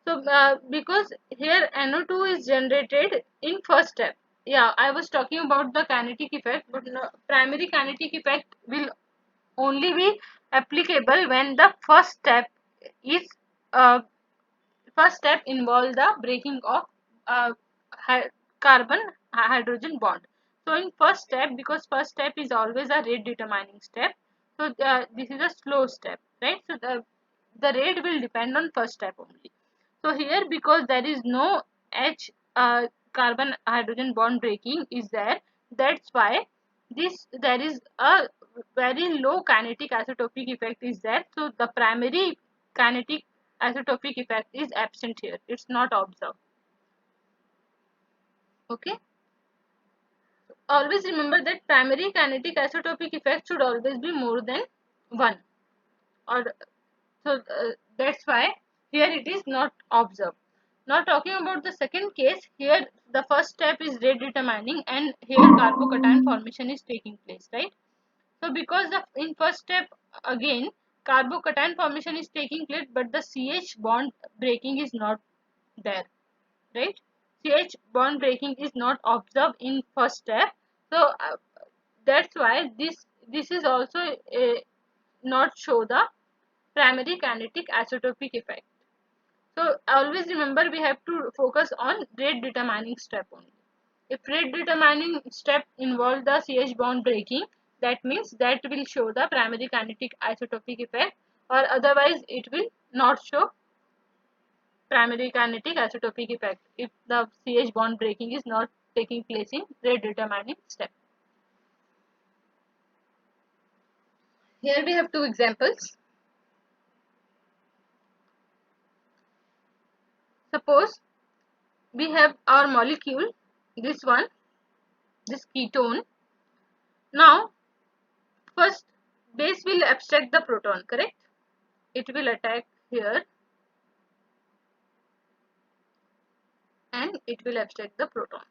So because here NO2 is generated in first step. Yeah, I was talking about the kinetic effect, but no, primary kinetic effect will only be applicable when the is uh, first step involves the breaking of uh, carbon hydrogen bond. So in first step, because first step is always a rate determining step, so this is a slow step, right? So the rate will depend on first step only. So here because there is no H carbon hydrogen bond breaking is there, that's why this there is a very low kinetic isotopic effect is there. So the primary kinetic isotopic effect is absent here, it's not observed. Okay, always remember that primary kinetic isotopic effect should always be more than one, or so that's why here it is not observed. Now talking about the second case, here the first step is rate determining and here carbocation formation is taking place, right? So because the in first step again carbocation formation is taking place but the CH bond breaking is not there, right? CH bond breaking is not observed in first step. So that's why this is also not show the primary kinetic isotopic effect. So always remember we have to focus on rate determining step only. If rate determining step involve the CH bond breaking, that means that will show the primary kinetic isotopic effect, or otherwise it will not show primary kinetic isotopic effect if the CH bond breaking is not taking place in rate determining step. Here we have two examples. Suppose we have our molecule, this one, this ketone. Now first base will abstract the proton, correct? It will attack here and it will abstract the proton.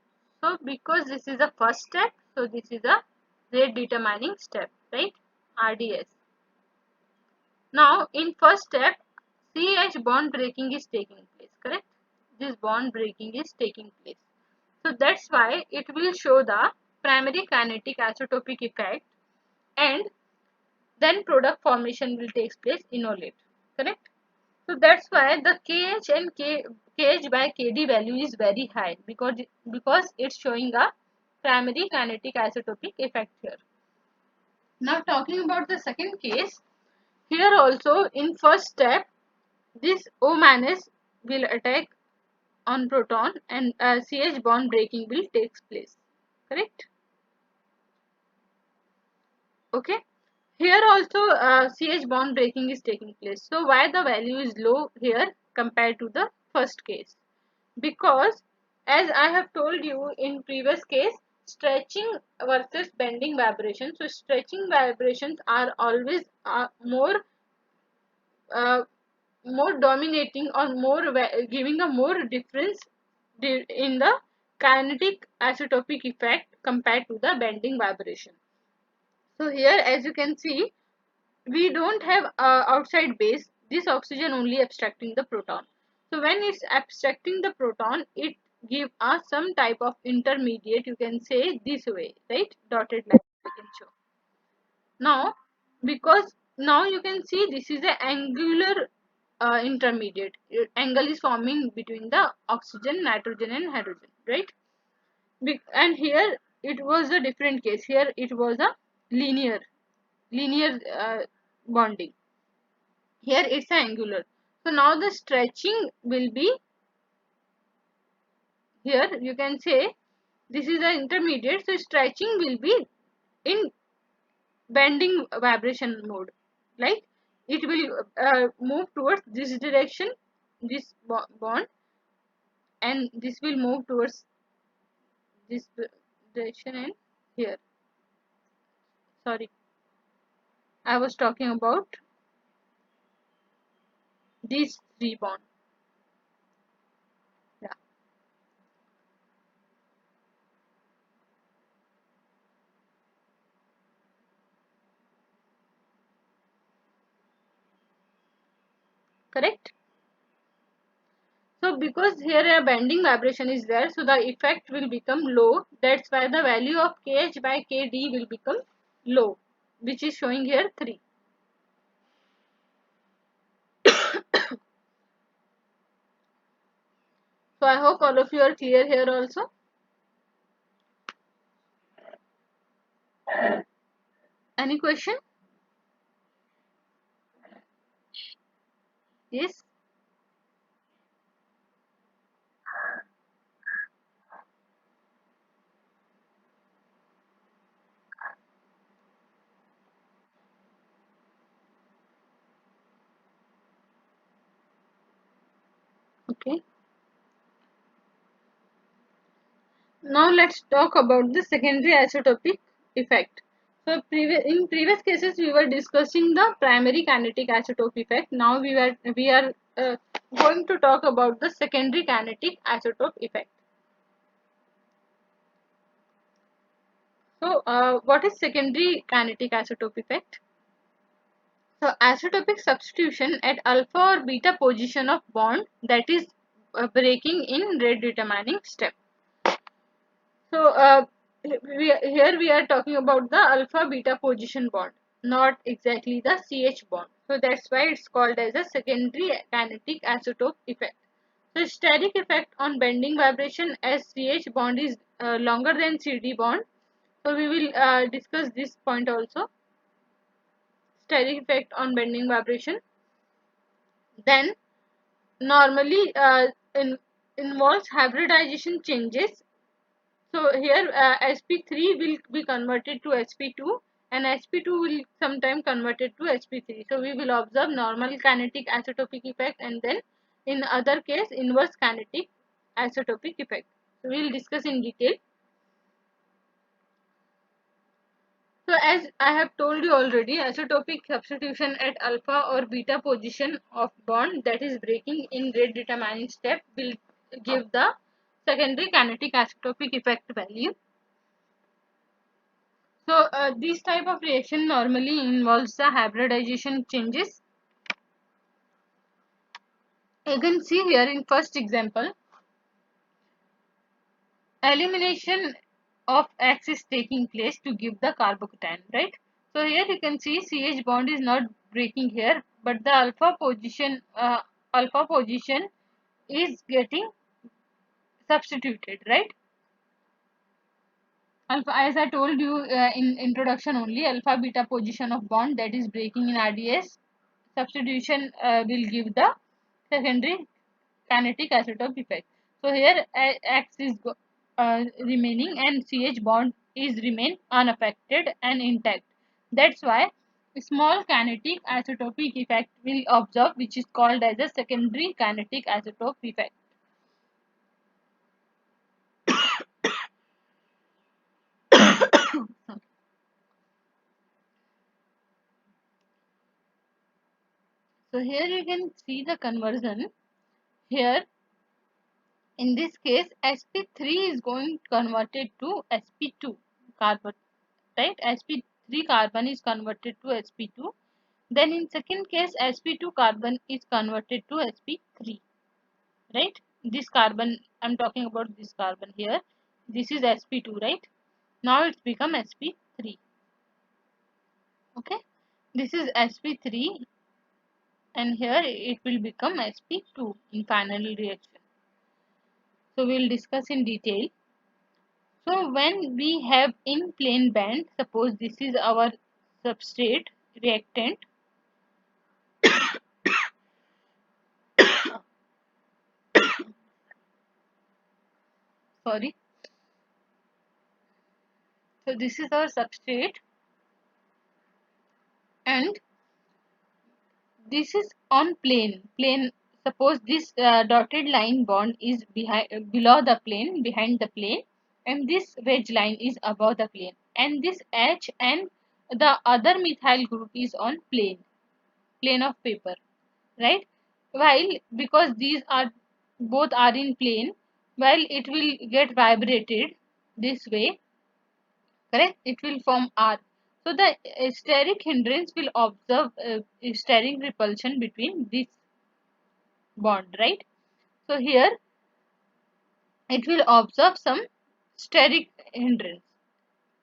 So because this is the first step, so this is a rate determining step, right? RDS. Now in first step CH bond breaking is taking place, correct? This bond breaking is taking place. So that's why it will show the primary kinetic isotopic effect and then product formation will take place enolate, correct? So that's why the KH and KH by KD value is very high because it's showing a primary kinetic isotopic effect here. Now talking about the second case, here also in first step this O minus will attack on proton and CH bond breaking will takes place, correct? Okay. Here also CH bond breaking is taking place. So why the value is low here compared to the first case? Because as I have told you in previous case, stretching versus bending vibrations. So stretching vibrations are always uh, more dominating or giving a more difference in the kinetic isotopic effect compared to the bending vibration. So here as you can see, we don't have outside base, this oxygen only abstracting the proton. So when it's abstracting the proton, it give us some type of intermediate, you can say this way, right? Dotted line we can show. Now because now you can see this is a angular intermediate. Angle is forming between the oxygen, nitrogen and hydrogen, right? And here it was a different case. Here it was a linear bonding. Here it's angular. So now the stretching will be here, you can say this is the intermediate, so stretching will be in bending vibration mode, like it will move towards this direction, this bond, and this will move towards this direction. And here, sorry, I was talking about these three bonds. Yeah, correct. So because here a bending vibration is there, so the effect will become low. That's why the value of KH by KD will become low, which is showing here 3. So I hope all of you are clear here also. Any question? Yes. Okay. Now let's talk about the secondary isotopic effect. So in previous cases we were discussing the primary kinetic isotope effect. Now we are going to talk about the secondary kinetic isotope effect. So, what is secondary kinetic isotope effect? So, isotopic substitution at alpha or beta position of bond, that is breaking in rate determining step. So, here we are talking about the alpha beta position bond, not exactly the CH bond. So, that's why it's called as a secondary kinetic isotope effect. So, steric effect on bending vibration as CH bond is longer than CD bond. So, we will discuss this point also. Steric effect on bending vibration. Then, normally involves hybridization changes. So here sp3 will be converted to sp2 and sp2 will sometime converted to sp3. So we will observe normal kinetic isotopic effect and then in other case inverse kinetic isotopic effect. So we will discuss in detail. So as I have told you already, isotopic substitution at alpha or beta position of bond, that is breaking in rate determining step, will give the secondary kinetic isotopic effect value. So this type of reaction normally involves the hybridization changes. You can see here in first example, elimination of X is taking place to give the carbocation, right? So here you can see CH bond is not breaking here, but the alpha position is getting substituted, right? Alpha, as I told you in introduction only, alpha beta position of bond, that is breaking in RDS. Substitution will give the secondary kinetic isotope effect. So here X is remaining and CH bond is remain unaffected and intact. That's why small kinetic isotopic effect will observe, which is called as a secondary kinetic isotope effect. So here you can see the conversion. Here in this case sp3 is going converted to sp2 carbon, right? sp3 carbon is converted to sp2. Then in second case sp2 carbon is converted to sp3, right? This carbon, I'm talking about this carbon here, this is sp2, right? Now it's become sp3. Okay, this is sp3 and here it will become sp2 in final reaction. So we'll discuss in detail. So when we have in plane band, suppose this is our substrate reactant. Sorry. So this is our substrate and this is on plane. Suppose this dotted line bond is below the plane, behind the plane, and this wedge line is above the plane, and this H and the other methyl group is on plane of paper, right? While because these are both are in plane, while it will get vibrated this way, correct, it will form R. So the steric hindrance will observe steric repulsion between this bond, right? So here it will observe some steric hindrance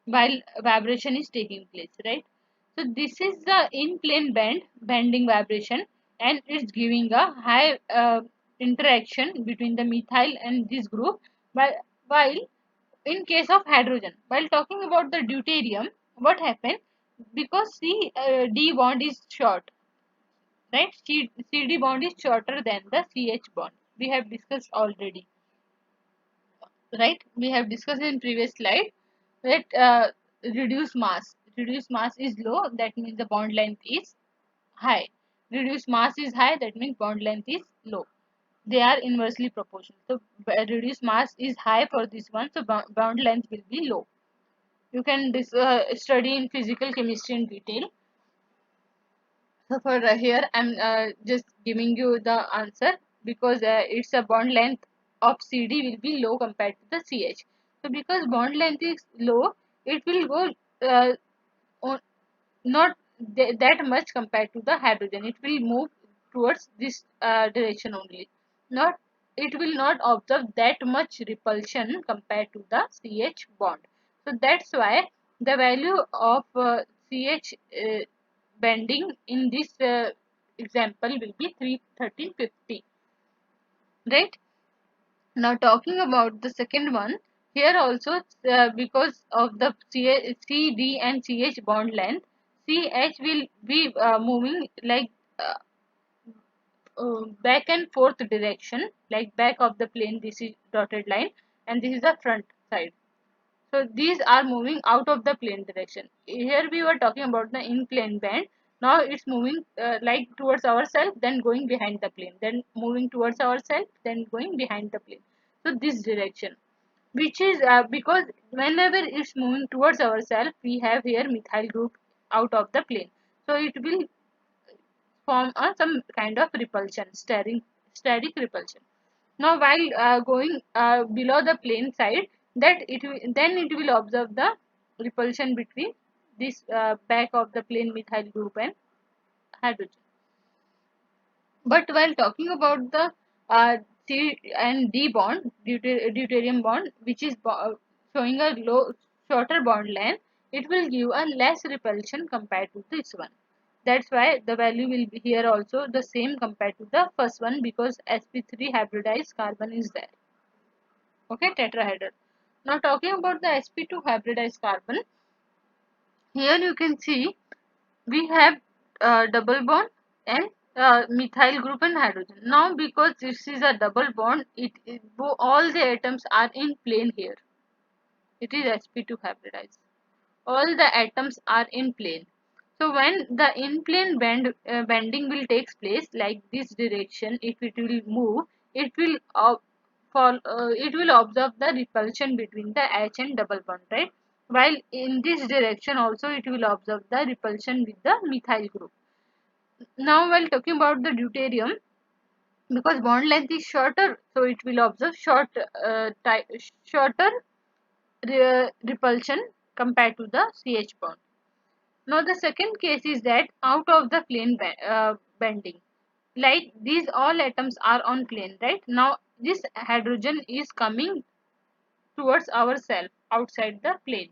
while vibration is taking place, right? So this is the in plane bending vibration, and it's giving a high interaction between the methyl and this group. While in case of hydrogen, while talking about the deuterium, what happened? Because D bond is short, right? CD bond is shorter than the CH bond. We have discussed already, right? We have discussed in previous slide that reduced mass is low, that means the bond length is high. Reduced mass is high, that means bond length is low. They are inversely proportional. So reduced mass is high for this one, so bond length will be low. You can study in physical chemistry in detail. So for here, I'm just giving you the answer because it's a bond length of CD will be low compared to the CH. So because bond length is low, it will go on, not that much compared to the hydrogen. It will move towards this direction only. Not, it will not observe that much repulsion compared to the CH bond. So that's why the value of CH bending in this example will be 31350, right? Now talking about the second one, here also because of the CD and CH bond length, CH will be moving like back and forth direction, like back of the plane. This is dotted line, and this is the front side. So these are moving out of the plane direction. Here we were talking about the in plane bend. Now it's moving like towards ourselves, then going behind the plane, then moving towards ourselves, then going behind the plane. So this direction, which is because whenever it's moving towards ourselves, we have here methyl group out of the plane. So it will form some kind of repulsion, static repulsion. Now while going below the plane side, that then it will observe the repulsion between this back of the plane methyl group and hydrogen. But while talking about the C and D bond, deuterium bond, which is showing a shorter bond length, it will give a less repulsion compared to this one. That's why the value will be here also the same compared to the first one, because sp3 hybridized carbon is there. Okay, tetrahedral. Now talking about the sp2 hybridized carbon, here you can see we have double bond and methyl group and hydrogen. Now because this is a double bond, all the atoms are in plane here. It is sp2 hybridized. All the atoms are in plane. So when the in plane bending will takes place, like this direction, if it will move, it will it will observe the repulsion between the H and double bond, right? While in this direction also it will observe the repulsion with the methyl group. Now while talking about the deuterium, because bond length is shorter, so it will observe shorter repulsion compared to the CH bond. Now the second case is that out of the plane bending, like these all atoms are on plane, right? Now this hydrogen is coming towards ourselves outside the plane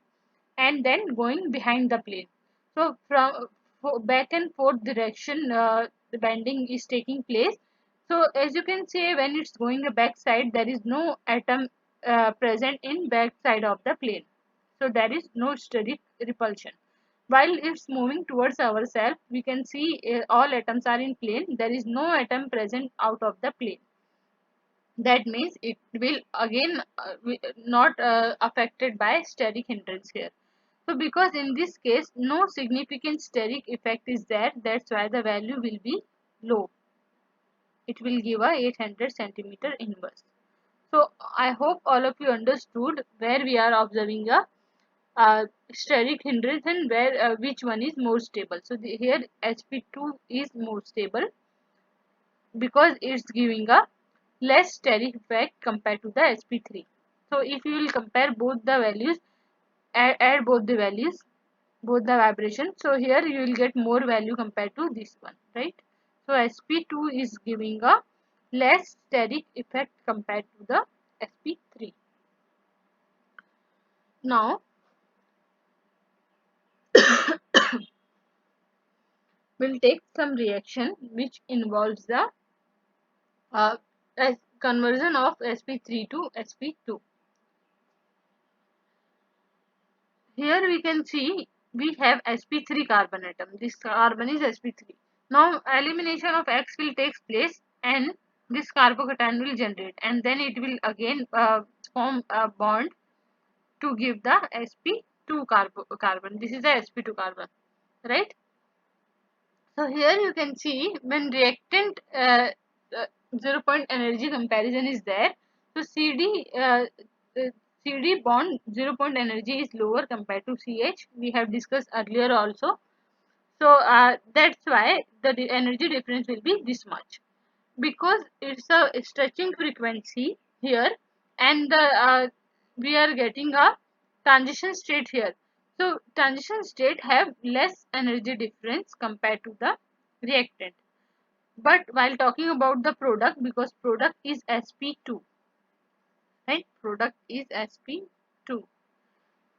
and then going behind the plane. So from back and forth direction, the bending is taking place. So as you can see, when it's going the back side, there is no atom present in back side of the plane. So there is no steric repulsion. While it's moving towards ourselves, we can see all atoms are in plane. There is no atom present out of the plane. That means it will again not affected by steric hindrance here. So because in this case no significant steric effect is there, that's why the value will be low. It will give a 800 centimeter inverse. So I hope all of you understood where we are observing a steric hindrance and where which one is more stable. So here sp2 is more stable because it's giving a less steric effect compared to the sp3. So if you will compare both the values, add both the values, both the vibration, so here you will get more value compared to this one, right? So sp2 is giving a less steric effect compared to the sp3. Now we'll take some reaction which involves the uh, conversion of sp3 to sp2. Here we can see we have sp3 carbon atom. This carbon is sp3. Now elimination of X will take place and this carbocation will generate, and then it will again form a bond to give the sp2 carbon. This is the sp2 carbon, right? So here you can see when reactant 0 point energy comparison is there. So uh, CD bond 0 point energy is lower compared to CH. We have discussed earlier also. So that's why the energy difference will be this much, because it's a stretching frequency here, and we are getting a transition state here. So transition state have less energy difference compared to the reactant. But while talking about the product, because product is sp2, right, product is sp2,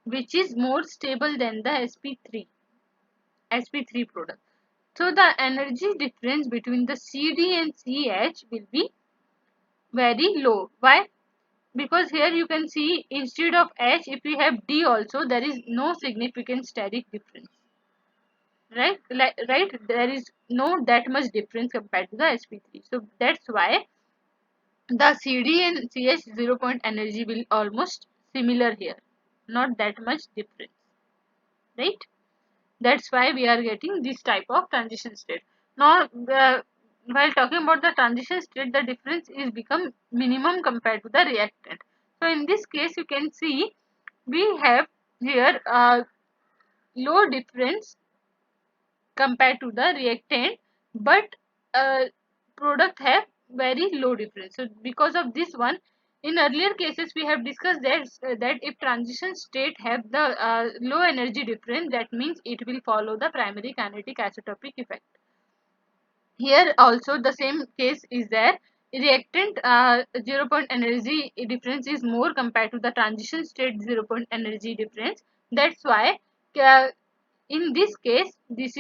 which is more stable than the sp3 product. So the energy difference between the CD and CH will be very low. Why? Because here you can see, instead of H, if we have D also, there is no significant steric difference, right? Right, there is no that much difference compared to the sp3. So that's why the CD and CH 0 point energy will almost similar here, not that much difference, right? That's why we are getting this type of transition state. Now while talking about the transition state, the difference is become minimum compared to the reactant. So in this case you can see we have here a low difference compared to the reactant, but product have very low difference. So because of this one, in earlier cases we have discussed that if transition state have the low energy difference, that means it will follow the primary kinetic isotopic effect. Here also the same case is there. Reactant 0 point energy difference is more compared to the transition state 0 point energy difference. That's why uh, in this case, this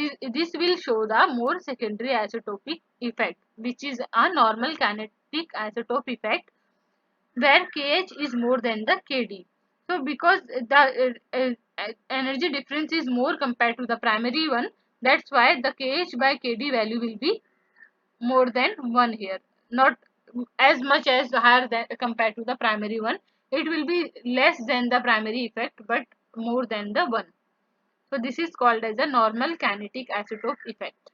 will show the more secondary isotopic effect, which is a normal kinetic isotope effect, where Kh is more than the Kd. So because the energy difference is more compared to the primary one, that's why the Kh by Kd value will be more than 1 here, not as much as higher than compared to the primary one. It will be less than the primary effect, but more than the 1. So this is called as a normal kinetic isotope effect,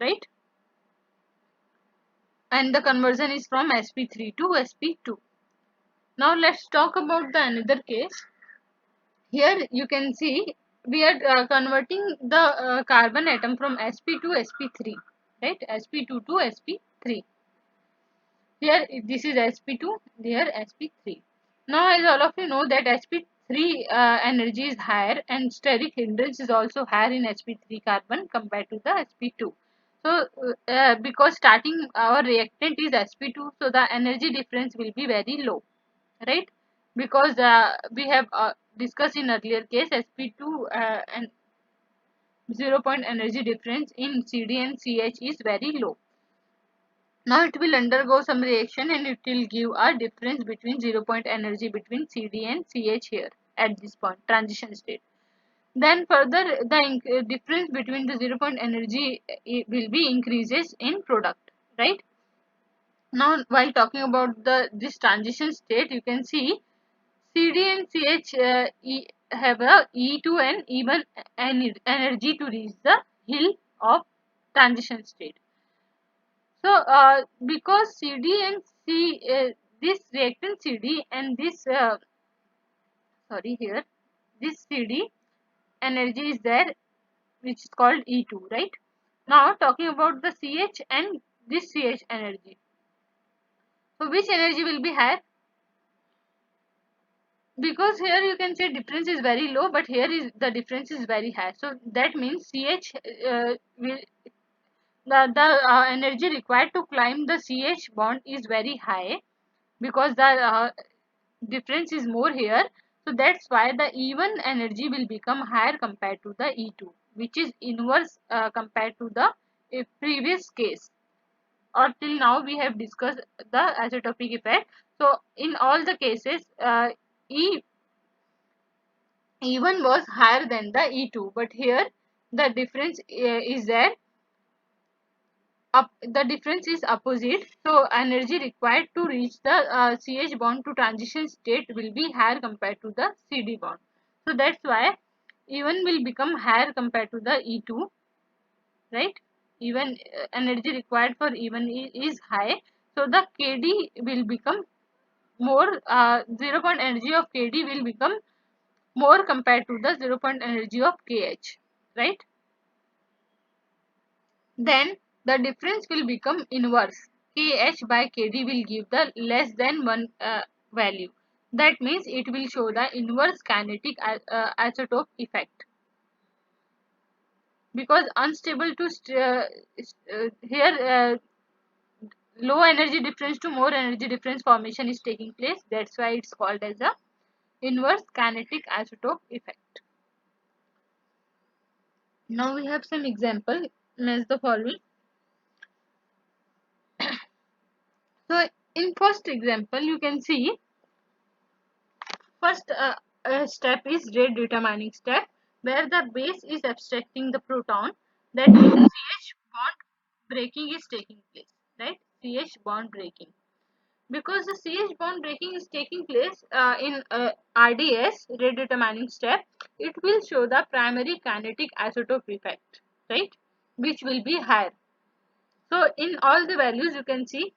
right? And the conversion is from sp3 to sp2. Now let's talk about the another case. Here you can see we are converting the carbon atom from sp to sp3, right? sp2 to sp3. Here this is sp2, here sp3. Now as all of you know that sp3 energy is higher, and steric hindrance is also higher in sp3 carbon compared to the sp2. So because starting our reactant is sp2, so the energy difference will be very low, right? Because we have discussed in earlier case, sp2 and 0 point energy difference in CD and CH is very low. Now it will undergo some reaction and it will give a difference between 0 point energy between CD and CH here at this point, transition state. Then further the difference between the 0 point energy will be increases in product, right? Now while talking about this transition state, you can see CD and CH have a E2 and even energy to reach the hill of transition state. So because CD and this reactant CD and this sorry here, this CD energy is there, which is called E2, right? Now talking about the CH and this CH energy. So which energy will be higher? Because here you can say difference is very low, but here is the difference is very high. So that means CH will the energy required to climb the CH bond is very high, because the difference is more here. So that's why the even energy will become higher compared to the E2, which is inverse compared to the previous case. Or till now we have discussed the isotopic effect. So in all the cases E E1 was higher than the E2, but here the difference is there. The difference is opposite. So energy required to reach the CH bond to transition state will be higher compared to the CD bond. So that's why E1 will become higher compared to the E2, right? Even energy required for E1 is high. So the KD will become more, 0 point energy of KD will become more compared to the 0 point energy of KH, right? then the difference will become inverse. Kh by Kd will give the less than 1 value. That means it will show the inverse kinetic isotope effect. Because unstable to here low energy difference to more energy difference formation is taking place. That's why it's called as a inverse kinetic isotope effect. Now we have some example as the following. So in first example you can see first step is rate determining step, where the base is abstracting the proton. That means CH bond breaking is taking place, right? CH bond breaking. Because the CH bond breaking is taking place in RDS, rate determining step, it will show the primary kinetic isotope effect, right? Which will be higher. So in all the values you can see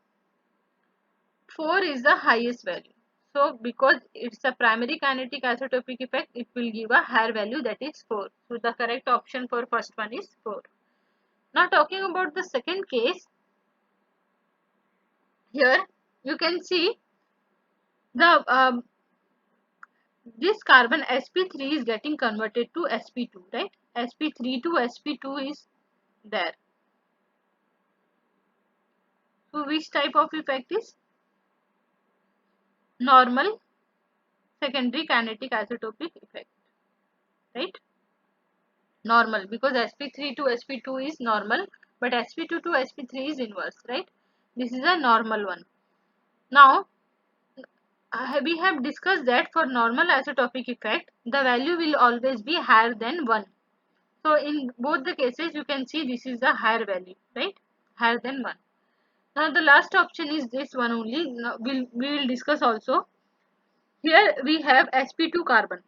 4 is the highest value. So because it's a primary kinetic isotopic effect, it will give a higher value, that is 4. So the correct option for first one is 4. Now talking about the second case, here you can see the this carbon sp3 is getting converted to sp2, right? Sp3 to sp2 is there. So which type of effect is normal secondary kinetic isotopic effect, right? Normal, because sp3 to sp2 is normal, but sp2 to sp3 is inverse, right? This is a normal one. Now we have discussed that for normal isotopic effect the value will always be higher than 1. So in both the cases you can see this is the higher value, right? Higher than 1. Now the last option is this one only. Now we will discuss also. Here we have sp2 carbon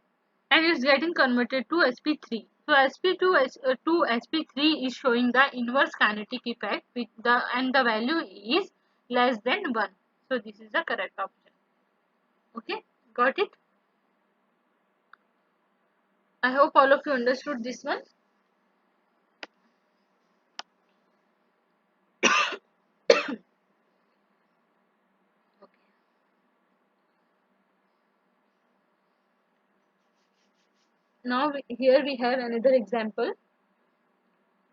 and it's getting converted to sp3. So sp2 to sp3 is showing the inverse kinetic effect with the value is less than 1. So this is the correct option. Okay, got it? I hope all of you understood this one. Okay. Now here we have another example.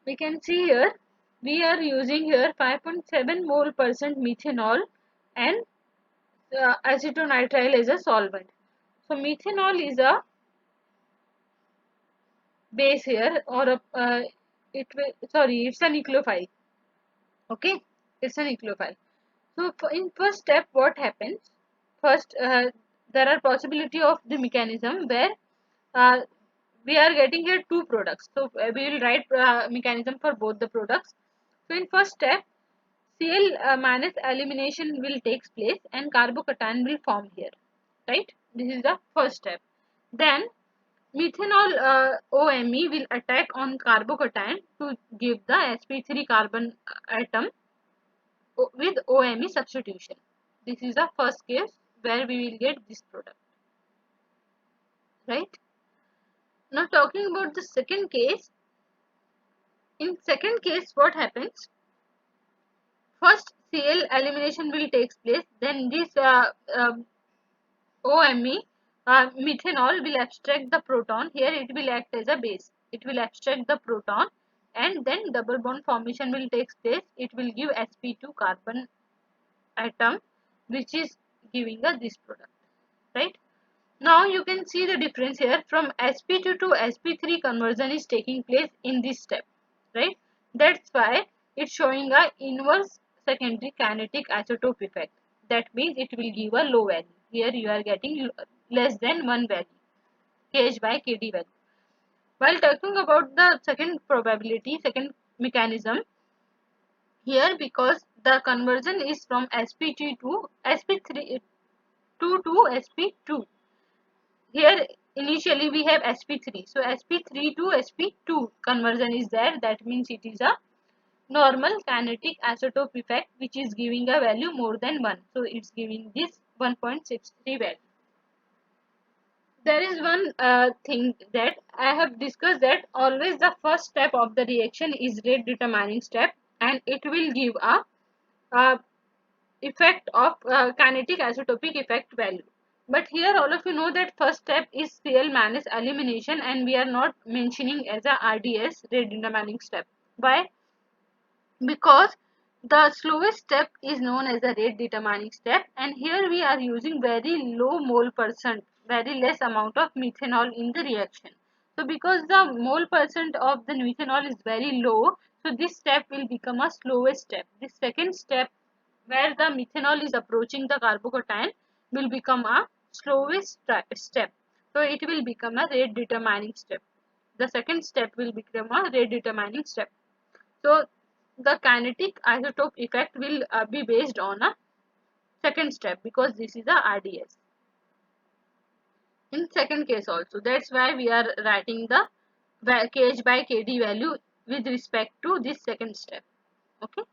We can see here we are using here 5.7 mole percent methanol and acetonitrile as a solvent. So methanol is a base here, or a it will, sorry, it's a nucleophile. Okay, it's a nucleophile. So in first step what happens, first there are possibility of the mechanism where uh, we are getting here two products. So we will write mechanism for both the products. So in first step Cl minus elimination will take place and carbocation will form here, right? This is the first step. Then methanol OMe will attack on carbocation to give the sp3 carbon atom with OMe substitution. This is the first case where we will get this product, right? Now talking about the second case. In second case what happens? First Cl elimination will take place, then this OMe methanol will abstract the proton. Here it will act as a base. It will abstract the proton and then double bond formation will take place. It will give sp2 carbon atom, which is giving us this product, right? Now you can see the difference here. From sp2 to sp3 conversion is taking place in this step, right? That's why it's showing a inverse secondary kinetic isotope effect. That means it will give a low value. Here you are getting less than 1 value, Kh by Kd value. While talking about the second probability, second mechanism, here because the conversion is from sp2 to sp3 to sp2. Here initially we have sp3. So sp3 to sp2 conversion is there. That means it is a normal kinetic isotope effect which is giving a value more than 1. So it's giving this 1.63 value. there is one thing that I have discussed, that always the first step of the reaction is rate determining step, and it will give a effect of kinetic isotopic effect value. But here all of you know that first step is Cl- elimination, and we are not mentioning as a RDS, rate determining step. Why? Because the slowest step is known as the rate determining step, and here we are using very low mole percent, very less amount of methanol in the reaction. So because the mole percent of the methanol is very low, so this step will become a slowest step. The second step, where the methanol is approaching the carbocation, will become a slowest step. So it will become a rate determining step. The second step will become a rate determining step. So the kinetic isotope effect will be based on a second step, because this is a RDS. In second case also, that's why we are writing the Kh by Kd value with respect to this second step. Okay.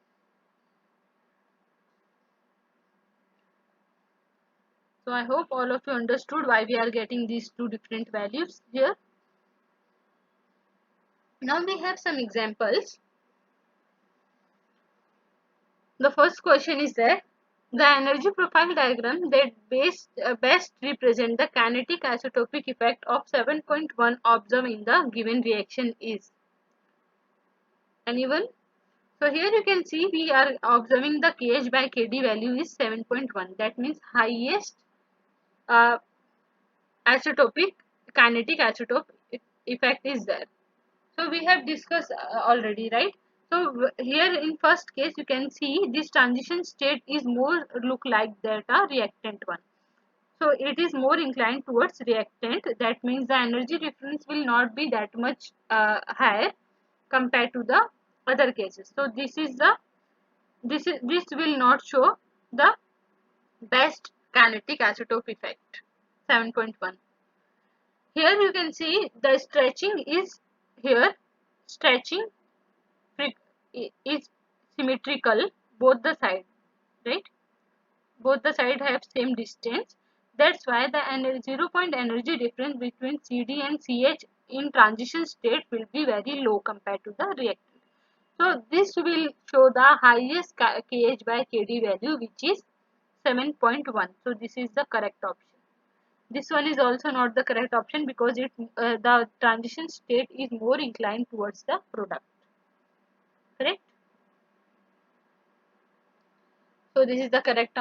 So I hope all of you understood why we are getting these two different values here. Now we have some examples. The first question is that the energy profile diagram that best represent the kinetic isotopic effect of 7.1 observed in the given reaction is. Anyone? So here you can see we are observing the Kh by Kd value is 7.1. That means highest uh, isotopic kinetic isotope effect is there. So we have discussed already, right? So here in first case you can see this transition state is more look like that a reactant one. So it is more inclined towards reactant. That means the energy difference will not be that much higher compared to the other cases. So this will not show the best kinetic isotope effect 7.1. Here you can see the stretching is here, stretching is symmetrical both the side, right? Both the side have same distance. That's why the 0 point energy difference between CD and CH in transition state will be very low compared to the reactant. So this will show the highest Kh by Kd value, which is 7.1. So this is the correct option. This one is also not the correct option, because the transition state is more inclined towards the product. Correct? So this is the correct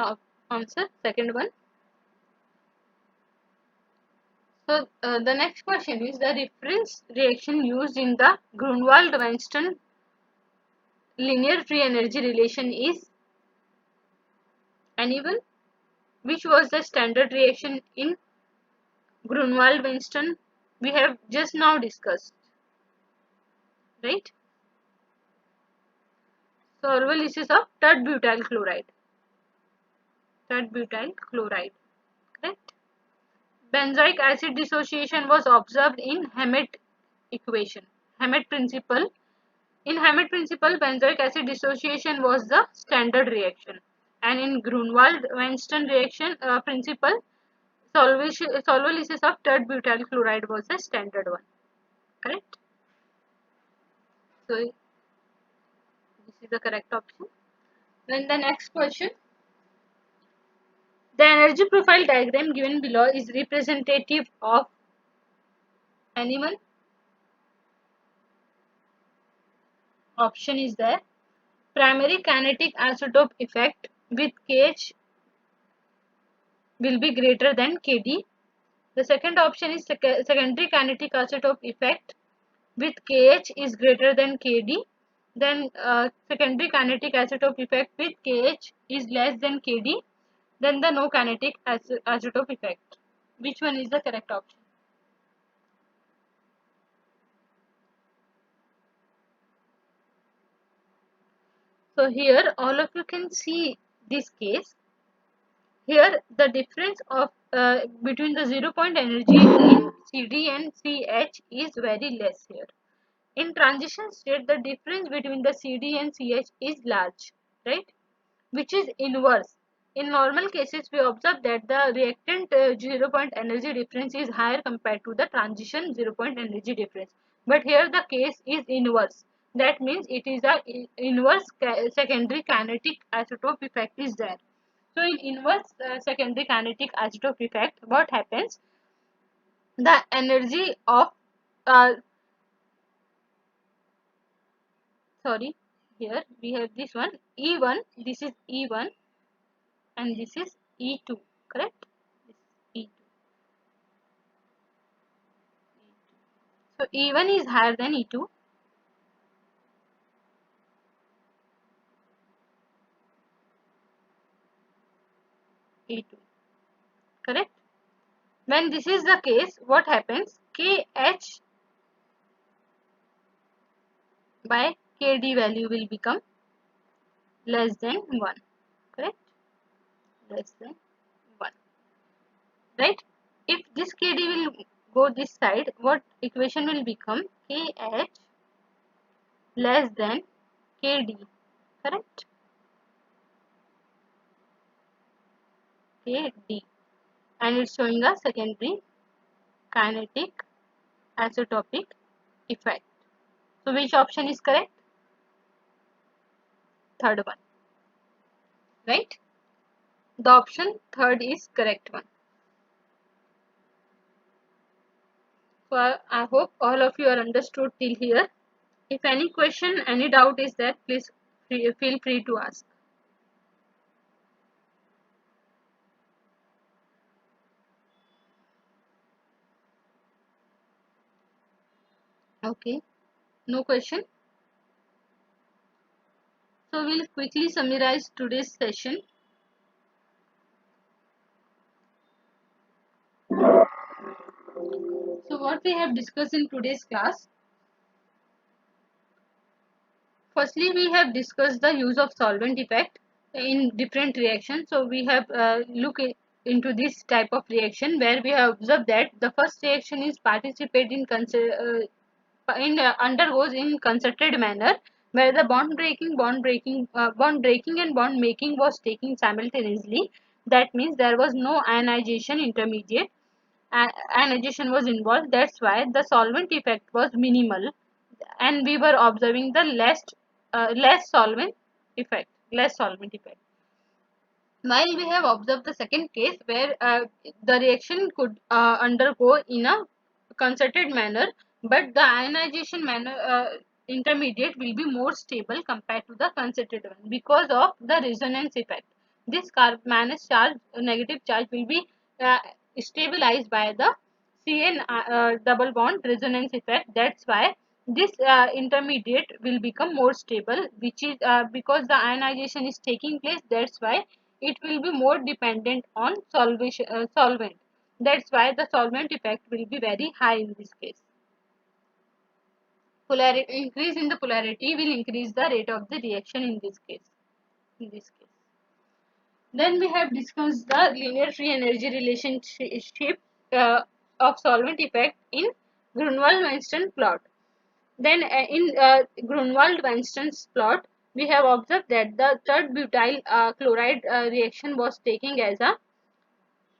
answer, second one. So the next question is the reference reaction used in the Grunwald-Weinstein linear free energy relation is, anyone? Which was the standard reaction in Grunwald-Weinstein? We have just now discussed, right? Solvolysis of tert-butyl chloride. Tert-butyl chloride, correct? Benzoic acid dissociation was observed in Hammett equation, Hammett principle. In Hammett principle, benzoic acid dissociation was the standard reaction, and in Grunwald-Weinstein reaction principle, solvolysis of tert-butyl chloride was the standard one. Correct? So this is the correct option. Then the next question. The energy profile diagram given below is representative of, anyone? Option is there. Primary kinetic isotope effect with Kh will be greater than Kd. The second option is secondary kinetic isotope effect with Kh is greater than Kd. Then secondary kinetic isotope effect with Kh is less than Kd. Then the no kinetic isotope effect. Which one is the correct option? So here all of you can see this case. Here the difference of between the 0 point energy in CD and CH is very less here. In transition state, the difference between the CD and CH is large, right? Which is inverse. In normal cases, we observe that the reactant 0 point energy difference is higher compared to the transition 0 point energy difference. But here the case is inverse. That means it is a inverse secondary kinetic isotope effect is there. So in inverse secondary kinetic isotope effect, what happens? The energy of uh, sorry, here we have this one E1, this is E1 and this is E2, correct? This is E2. So E1 is higher than E2. E2, correct? When this is the case, what happens? KH by KD value will become less than 1, correct? Less than 1, right? If this KD will go this side, what equation will become? KH less than KD, correct? KD, and it's showing a secondary kinetic isotopic effect. So which option is correct? Third one, right? The option third is correct one. So I hope all of you are understood till here. If any question, any doubt is there, please feel free to ask. Okay, no question. So we'll quickly summarize today's session. So what we have discussed in today's class. Firstly, we have discussed the use of solvent effect in different reactions. So we have looked into this type of reaction where we have observed that the first reaction is participate in undergoes in concerted manner, where the bond breaking and bond making was taking simultaneously. That means there was no ionization intermediate. Ionization was involved. That's why the solvent effect was minimal, and we were observing the less solvent effect. While we have observed the second case where the reaction could undergo in a concerted manner, but the ionization intermediate will be more stable compared to the concerted one because of the resonance effect. This minus charge, negative charge will be uh, stabilized by the CN double bond resonance effect. That's why this intermediate will become more stable, which is because the ionization is taking place. That's why it will be more dependent on solvent. That's why the solvent effect will be very high in this case. Increase in the polarity will increase the rate of the reaction in this case. In this case. Then we have discussed the linear free energy relationship of solvent effect in Grunwald-Weinstein plot. Then in Grunwald-Weinstein's plot, we have observed that the third butyl chloride reaction was taking as a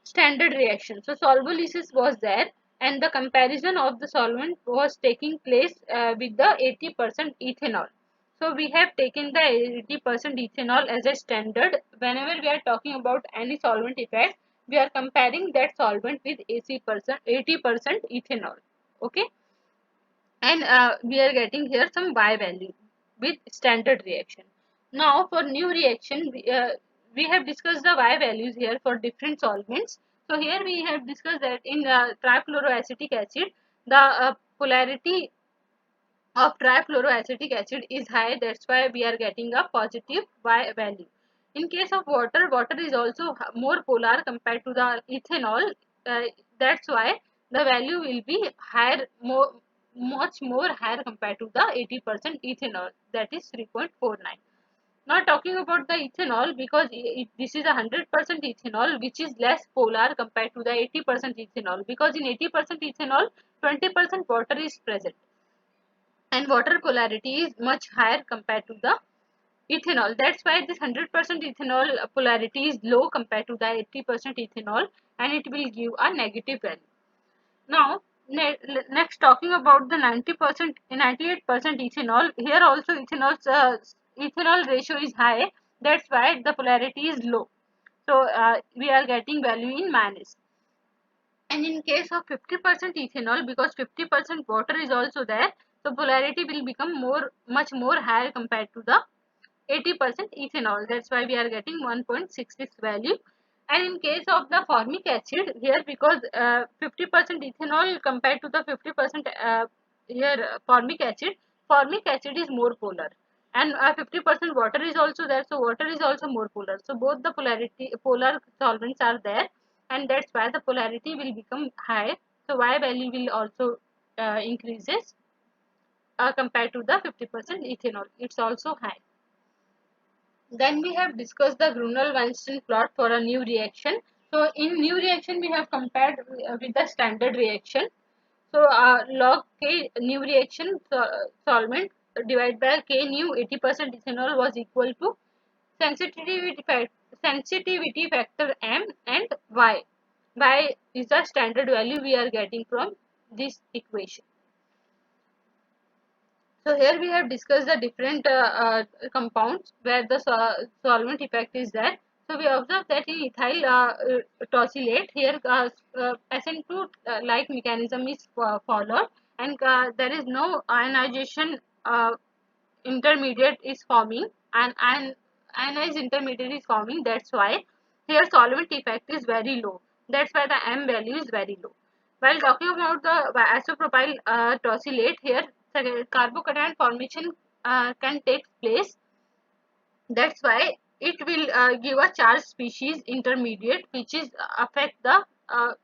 standard reaction. So solubilisis was there, and the comparison of the solvent was taking place with the 80% ethanol. So we have taken the 80% ethanol as a standard. Whenever we are talking about any solvent effect, we are comparing that solvent with 80% ethanol. Okay, and we are getting here some Y value with standard reaction. Now for new reaction, we have discussed the Y values here for different solvents. So here we have discussed that in trifluoroacetic acid, the polarity of trifluoroacetic acid is high. That's why we are getting a positive Y value. In case of water, water is also more polar compared to the ethanol. Uh, that's why the value will be higher, much more higher compared to the 80% ethanol, that is 3.49. Not talking about the ethanol, because this is a 100% ethanol, which is less polar compared to the 80% ethanol, because in 80% ethanol 20% water is present, and water polarity is much higher compared to the ethanol. That's why this 100% ethanol polarity is low compared to the 80% ethanol, and it will give a negative value. Now, next talking about the 90%, 98% ethanol. Here also ethanol ratio is high. That's why the polarity is low. So we are getting value in minus. And in case of 50% ethanol, because 50% water is also there, so polarity will become much more higher compared to the 80% ethanol. That's why we are getting 1.66 value. And in case of the formic acid, here because 50% ethanol compared to the 50% formic acid is more polar, and 50% water is also there, so water is also more polar. So both the polar solvents are there, and that's why the polarity will become high. So Y value will also increases compared to the 50% ethanol. It's also high. Then we have discussed the Brunel-Weinstein plot for a new reaction. So in new reaction we have compared with the standard reaction. So log K new reaction solvent divided by K new 80% ethanol was equal to sensitivity factor M and Y. Y is the standard value we are getting from this equation. So here we have discussed the different compounds where the solvent effect is there. So we observe that in ethyl tosylate, here SN2 like mechanism is followed, and there is no ionization intermediate is forming, and ionized intermediate is forming. That's why here solvent effect is very low. That's why the M value is very low. While talking about the isopropyl tosylate, here carbocation formation can take place. That's why it will give a charged species intermediate, which is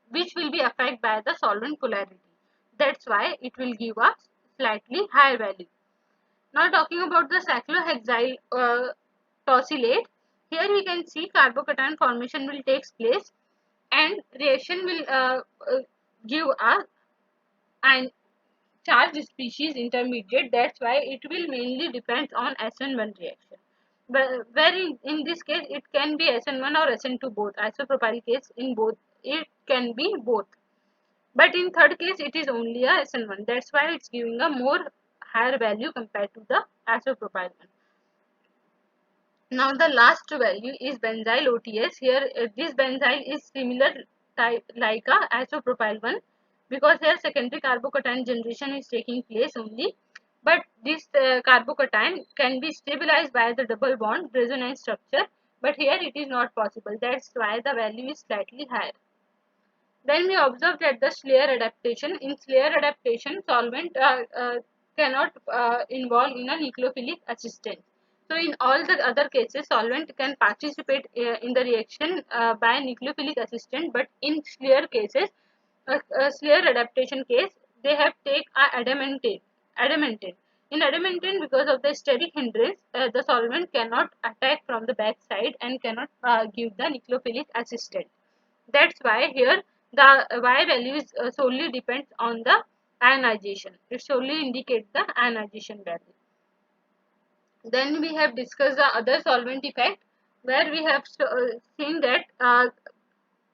which will be affected by the solvent polarity. That's why it will give a slightly higher value. Now talking about the cyclohexyl tosylate, here we can see carbocation formation will take place, and reaction will give a and charged species intermediate. That's why it will mainly depend on SN1 reaction. But where in this case it can be SN1 or SN2 both. Isopropyl case in both it can be both. But in third case it is only a SN1. That's why it's giving a more higher value compared to the isopropyl one. Now the last value is benzyl OTS. Here this benzyl is similar type like a isopropyl one, because here secondary carbocation generation is taking place only, but this carbocation can be stabilized by the double bond resonance structure, but here it is not possible. That's why the value is slightly higher. Then we observe that the Schleyer adaptation. In Schleyer adaptation, solvent cannot involve in a nucleophilic assistance. So in all the other cases, solvent can participate in the reaction by nucleophilic assistant, but in Schleyer cases, Schleyer adaptation case, they have take a adamantane. In adamantane, because of the steric hindrance, the solvent cannot attack from the back side and cannot give the nucleophilic assistant. That's why here the Y value is solely depends on the ionization. It solely indicates the ionization value. Then we have discussed the other solvent effect, where we have seen that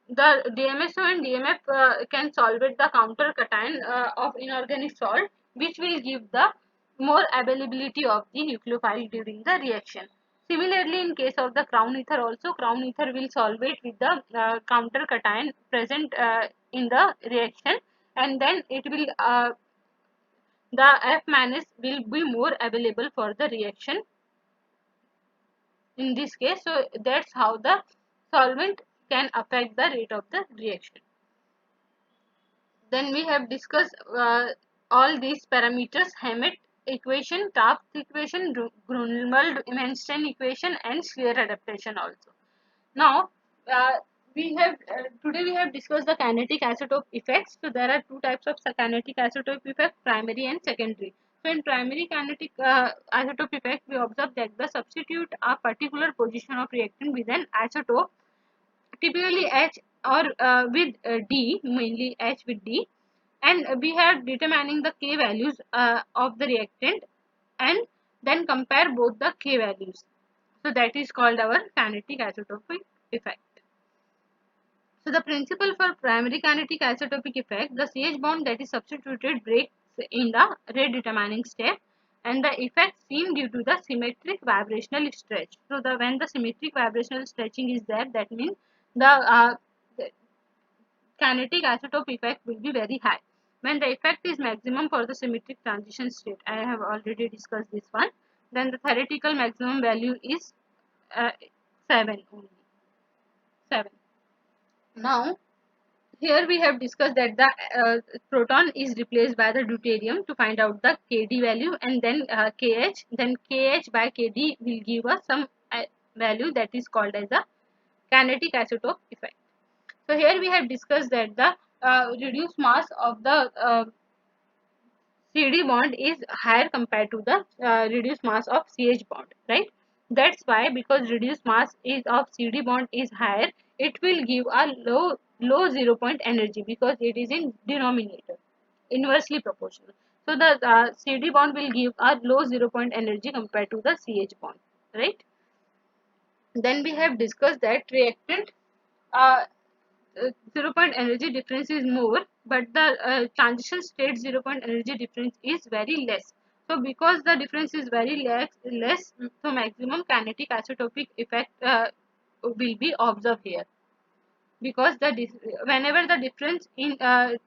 the DMSO and DMF can solvate the counter cation of inorganic salt, which will give the more availability of the nucleophile during the reaction. Similarly, in case of the crown ether also, crown ether will solvate with the counter cation present in the reaction, and then it will the F minus will be more available for the reaction in this case. So that's how the solvent can affect the rate of the reaction. Then we have discussed all these parameters: Hammett equation, Taft equation, Grunwald-Weinstein equation, and Schleyer adaptation also. Now today we have discussed the kinetic isotope effects. So there are two types of kinetic isotope effect: primary and secondary. So in primary kinetic isotope effect, we observe that the substitute a particular position of reactant with an isotope, typically H or with D, mainly H with D, and we have determining the K values of the reactant, and then compare both the K values. So that is called our kinetic isotopic effect. So the principle for primary kinetic isotopic effect, the CH bond that is substituted breaks in the rate determining step, and the effect seen due to the symmetric vibrational stretch. So when the symmetric vibrational stretching is there, that means the kinetic isotope effect will be very high. When the effect is maximum for the symmetric transition state, I have already discussed this one, then the theoretical maximum value is 7 only. 7. Now, here we have discussed that the proton is replaced by the deuterium to find out the Kd value, and then Kh. Then Kh by Kd will give us some value that is called as the kinetic isotope effect. So here we have discussed that the reduced mass of the CD bond is higher compared to the reduced mass of CH bond, right? That's why, because reduced mass is of CD bond is higher, it will give a low 0 point energy because it is in denominator, inversely proportional. So the CD bond will give a low 0 point energy compared to the CH bond, right? Then we have discussed that reactant uh, 0 point energy difference is more, but the transition state 0 point energy difference is very less. So because the difference is very less, so maximum kinetic isotopic effect will be observed here. Because whenever the difference in 0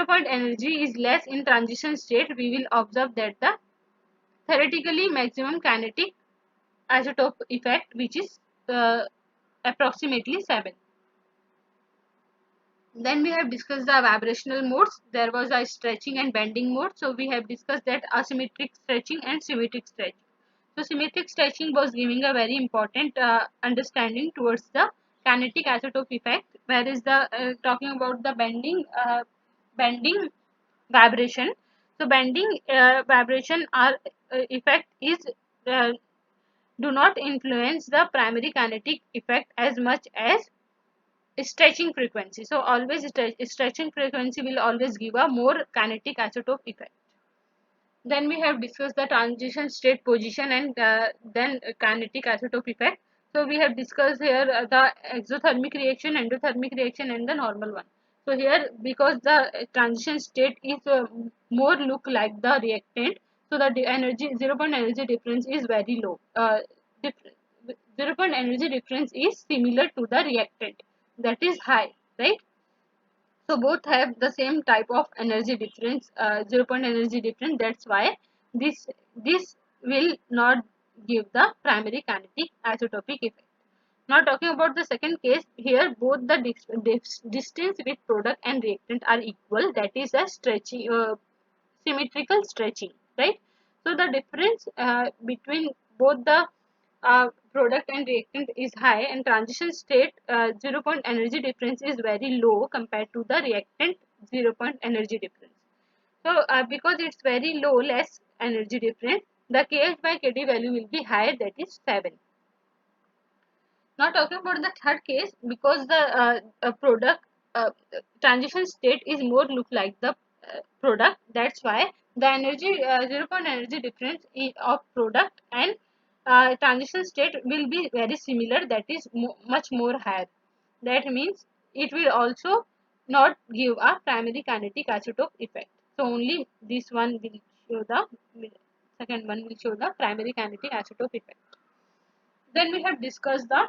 point energy is less in transition state, we will observe that the theoretically maximum kinetic isotope effect, which is approximately 7. Then we have discussed the vibrational modes. There was a stretching and bending mode. So we have discussed that asymmetric stretching and symmetric stretching. So symmetric stretching was giving a very important understanding towards the kinetic isotope effect, whereas the talking about the bending vibration. So bending vibration are effect is uh, do not influence the primary kinetic effect as much as stretching frequency. So always stretching frequency will always give a more kinetic isotope effect. Then we have discussed the transition state position and then kinetic isotope effect. So we have discussed here the exothermic reaction, endothermic reaction, and the normal one. So here, because the transition state is more look like the reactant, so the energy 0 point energy difference is very low. 0 point energy difference is similar to the reactant, that is high, right? So both have the same type of energy difference, 0 point energy difference. That's why this will not give the primary kinetic isotopic effect. Now talking about the second case, here both the distance with product and reactant are equal. That is a stretching, symmetrical stretching, right? So the difference between both the product and reactant is high, and transition state 0 point energy difference is very low compared to the reactant 0 point energy difference. So because it's very low, less energy difference, the Kh by Kd value will be higher, that is 7. Now talking about the third case, because the product transition state is more look like the product, that's why the energy 0 point energy difference of product and transition state will be very similar, that is much more higher. That means it will also not give a primary kinetic isotope effect. So only this one will show the second one will show the primary kinetic isotope effect. Then we have discussed the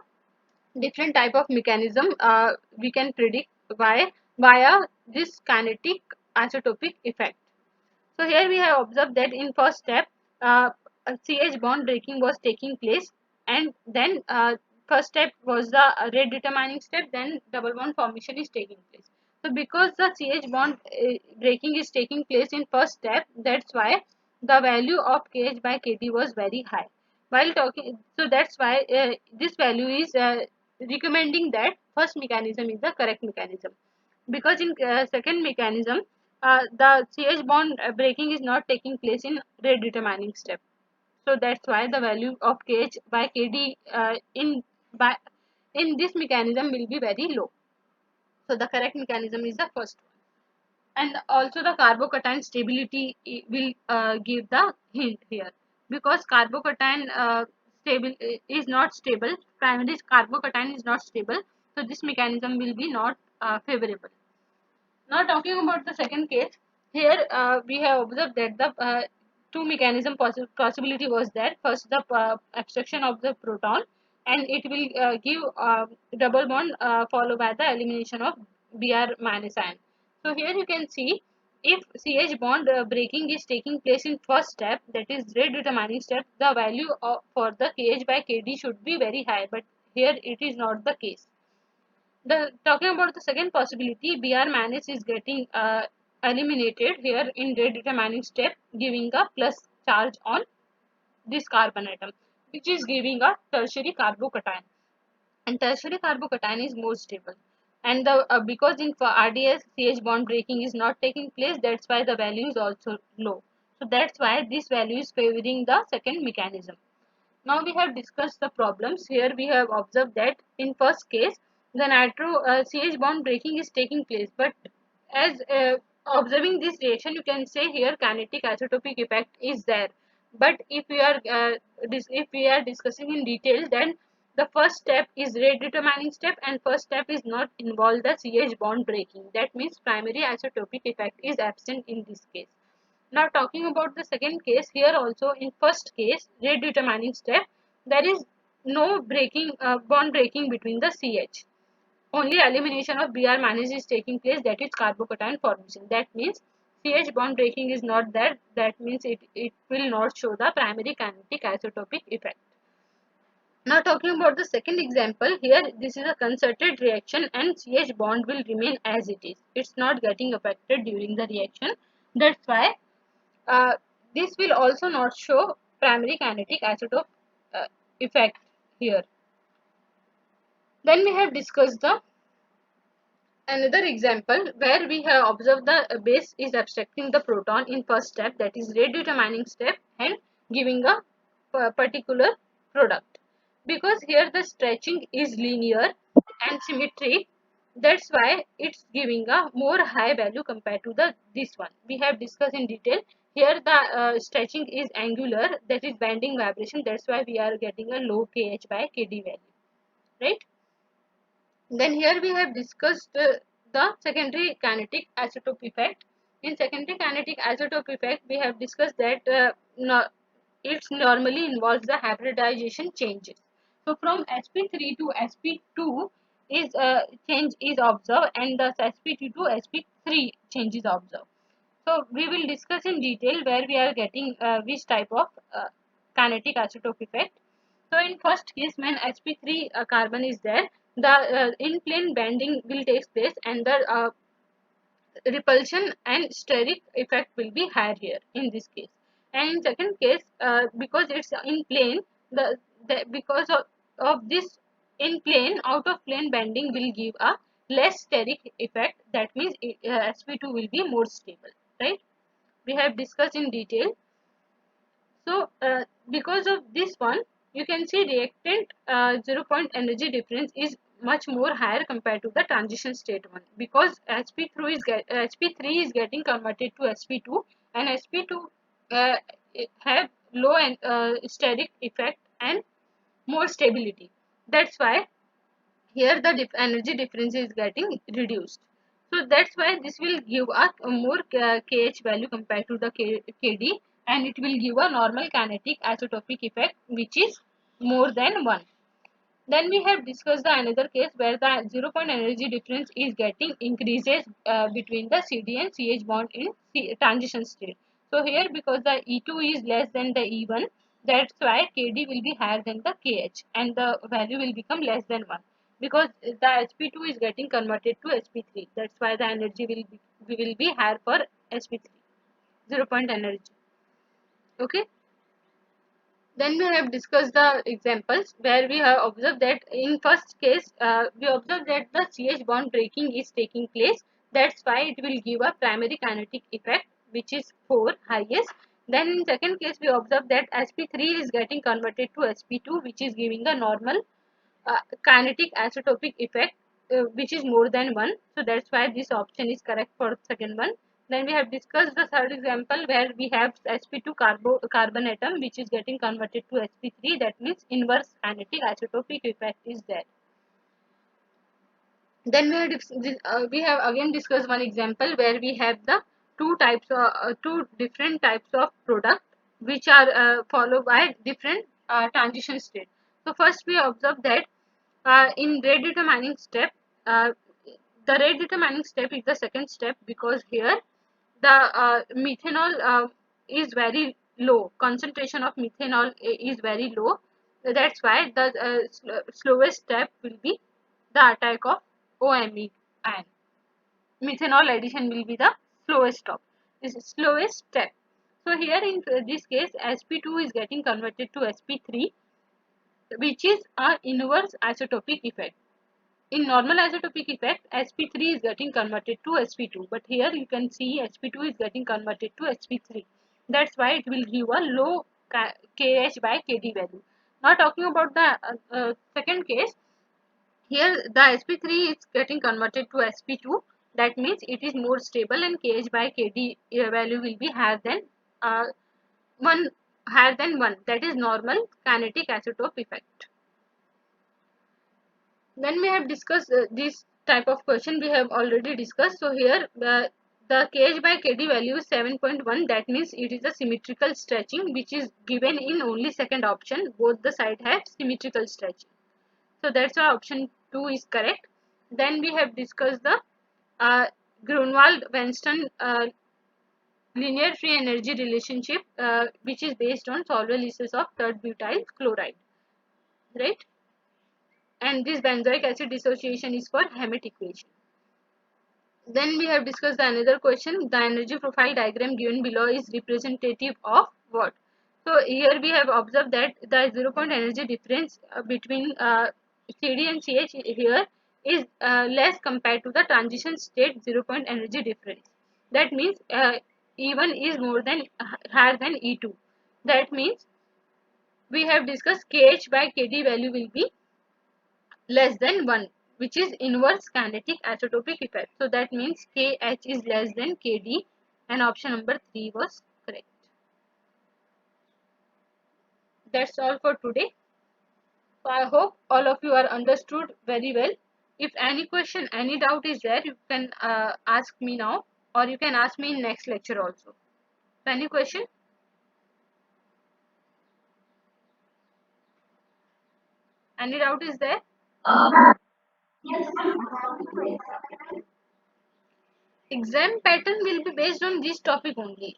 different type of mechanism we can predict via this kinetic isotopic effect. So here we have observed that in first step a CH bond breaking was taking place, and then first step was the rate determining step, then double bond formation is taking place. So because the CH bond breaking is taking place in first step, that's why the value of Kh by Kd was very high. While talking, so that's why this value is recommending that first mechanism is the correct mechanism, because in second mechanism the CH bond breaking is not taking place in rate determining step. So that's why the value of Kh by Kd by in this mechanism will be very low. So the correct mechanism is the first one. And also the carbocation stability will give the hint here. because carbocation stable is not stable, primary carbocation is not stable, so this mechanism will be not favorable. Now talking about the second case, here we have observed that the two mechanism possibility was there. First, the abstraction of the proton, and it will give double bond followed by the elimination of Br minus ion. So here you can see if CH bond breaking is taking place in first step, that is rate determining step, the value for the Kh by Kd should be very high, but here it is not the case. The talking about the second possibility, Br minus is getting eliminated here in rate determining step, giving a plus charge on this carbon atom, which is giving a tertiary carbocation. And tertiary carbocation is more stable. And the because in for RDS CH bond breaking is not taking place, that's why the value is also low. So that's why this value is favoring the second mechanism. Now we have discussed the problems. Here we have observed that in first case the nitro CH bond breaking is taking place, but as observing this reaction you can say here kinetic isotopic effect is there. But if we are discussing in detail, then the first step is rate determining step, and first step is not involved the CH bond breaking. That means primary isotopic effect is absent in this case. Now talking about the second case, here also in first case rate determining step, there is no breaking bond breaking between the CH. Only elimination of Br minus is taking place, that is carbocation formation. That means CH bond breaking is not there. That means it will not show the primary kinetic isotopic effect. Now talking about the second example, here this is a concerted reaction and CH bond will remain as it is. It's not getting affected during the reaction. That's why uh, this will also not show primary kinetic isotope effect here. Then we have discussed the another example where we have observed the base is abstracting the proton in first step, that is rate determining step, and giving a particular product. Because here the stretching is linear and symmetric, that's why it's giving a more high value compared to the this one we have discussed in detail. Here the stretching is angular, that is bending vibration, that's why we are getting a low Kh by Kd value, right? Then here we have discussed the secondary kinetic isotope effect. In secondary kinetic isotope effect, we have discussed that it normally involves the hybridization changes. So from sp3 to sp2 is change is observed, and thus sp2 to sp3 change is observed. So we will discuss in detail where we are getting which type of kinetic isotope effect. So in first case, when sp3 carbon is there, the in plane bending will take place, and the repulsion and steric effect will be higher here in this case. And in second case, because it's in plane, because of this in plane, out of plane bending will give a less steric effect. That means sp2 will be more stable, right? We have discussed in detail. So because of this one, you can see reactant 0 point energy difference is much more higher compared to the transition state one, because sp3 is getting converted to sp2, and sp2 have low steric effect and more stability. That's why here the energy difference is getting reduced. So that's why this will give us a more kh value compared to the kd, and it will give a normal kinetic isotopic effect which is more than 1. Then we have discussed the another case where the 0 point energy difference is getting increases between the CD and CH bond in transition state. So here because the E2 is less than the E1, that's why KD will be higher than the KH, and the value will become less than 1, because the sp2 is getting converted to sp3. That's why the energy will be higher for sp3, 0 point energy. Okay. Then we have discussed the examples where we have observed that in first case we observed that the CH bond breaking is taking place. That's why it will give a primary kinetic effect which is 4 highest. Then in second case we observed that sp3 is getting converted to sp2 which is giving a normal kinetic isotopic effect which is more than 1. So that's why this option is correct for second one. Then we have discussed the third example where we have sp2 carbon atom which is getting converted to sp3. That means inverse kinetic isotopic effect is there. Then we have again discussed one example where we have the two different types of product which are followed by different transition state. So first we observe that in rate determining step, uh, the rate determining step is the second step because here the methanol is very low. Concentration of methanol is very low. That's why the slowest step will be the attack of OMe ion. Methanol addition will be the slowest step. This is slowest step. So here in this case, sp2 is getting converted to sp3, which is a inverse isotopic effect. In normal isotopic effect, sp3 is getting converted to sp2, but here you can see sp2 is getting converted to sp3. That's why it will give a low kh by kd value. Now talking about the second case, here the sp3 is getting converted to sp2. That means it is more stable and kh by kd value will be uh, 1 higher than 1. That is normal kinetic isotope effect. Then we have discussed this type of question we have already discussed. So here the kh by kd value is 7.1. That means it is a symmetrical stretching which is given in only second option. Both the side have symmetrical stretching. So that's why option 2 is correct. Then we have discussed the uh, Grunwald-Weinstein linear free energy relationship which is based on solvolysis of third butyl chloride, right? And this benzoic acid dissociation is for Hammett equation. Then we have discussed another question. The energy profile diagram given below is representative of what? So here we have observed that the 0 point energy difference between CD and CH here is less compared to the transition state 0 point energy difference. That means E1 is more than higher than E2. That means we have discussed KH by KD value will be less than 1, which is inverse kinetic isotopic effect. So that means KH is less than KD and option number 3 was correct. That's all for today. So I hope all of you are understood very well. If any question, any doubt is there, you can ask me now or you can ask me in next lecture also. So any question? Any doubt is there? Exam pattern will be based on this topic only.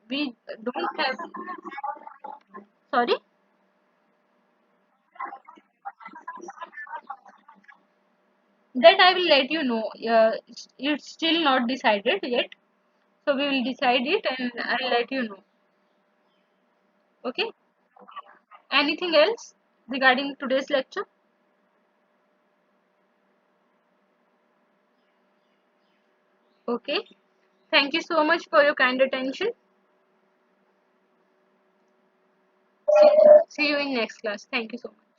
We don't have, sorry, that I will let you know. It's still not decided yet. So we will decide it and I'll let you know. Okay. Anything else regarding today's lecture? Okay. Thank you so much for your kind attention. See you in next class. Thank you so much.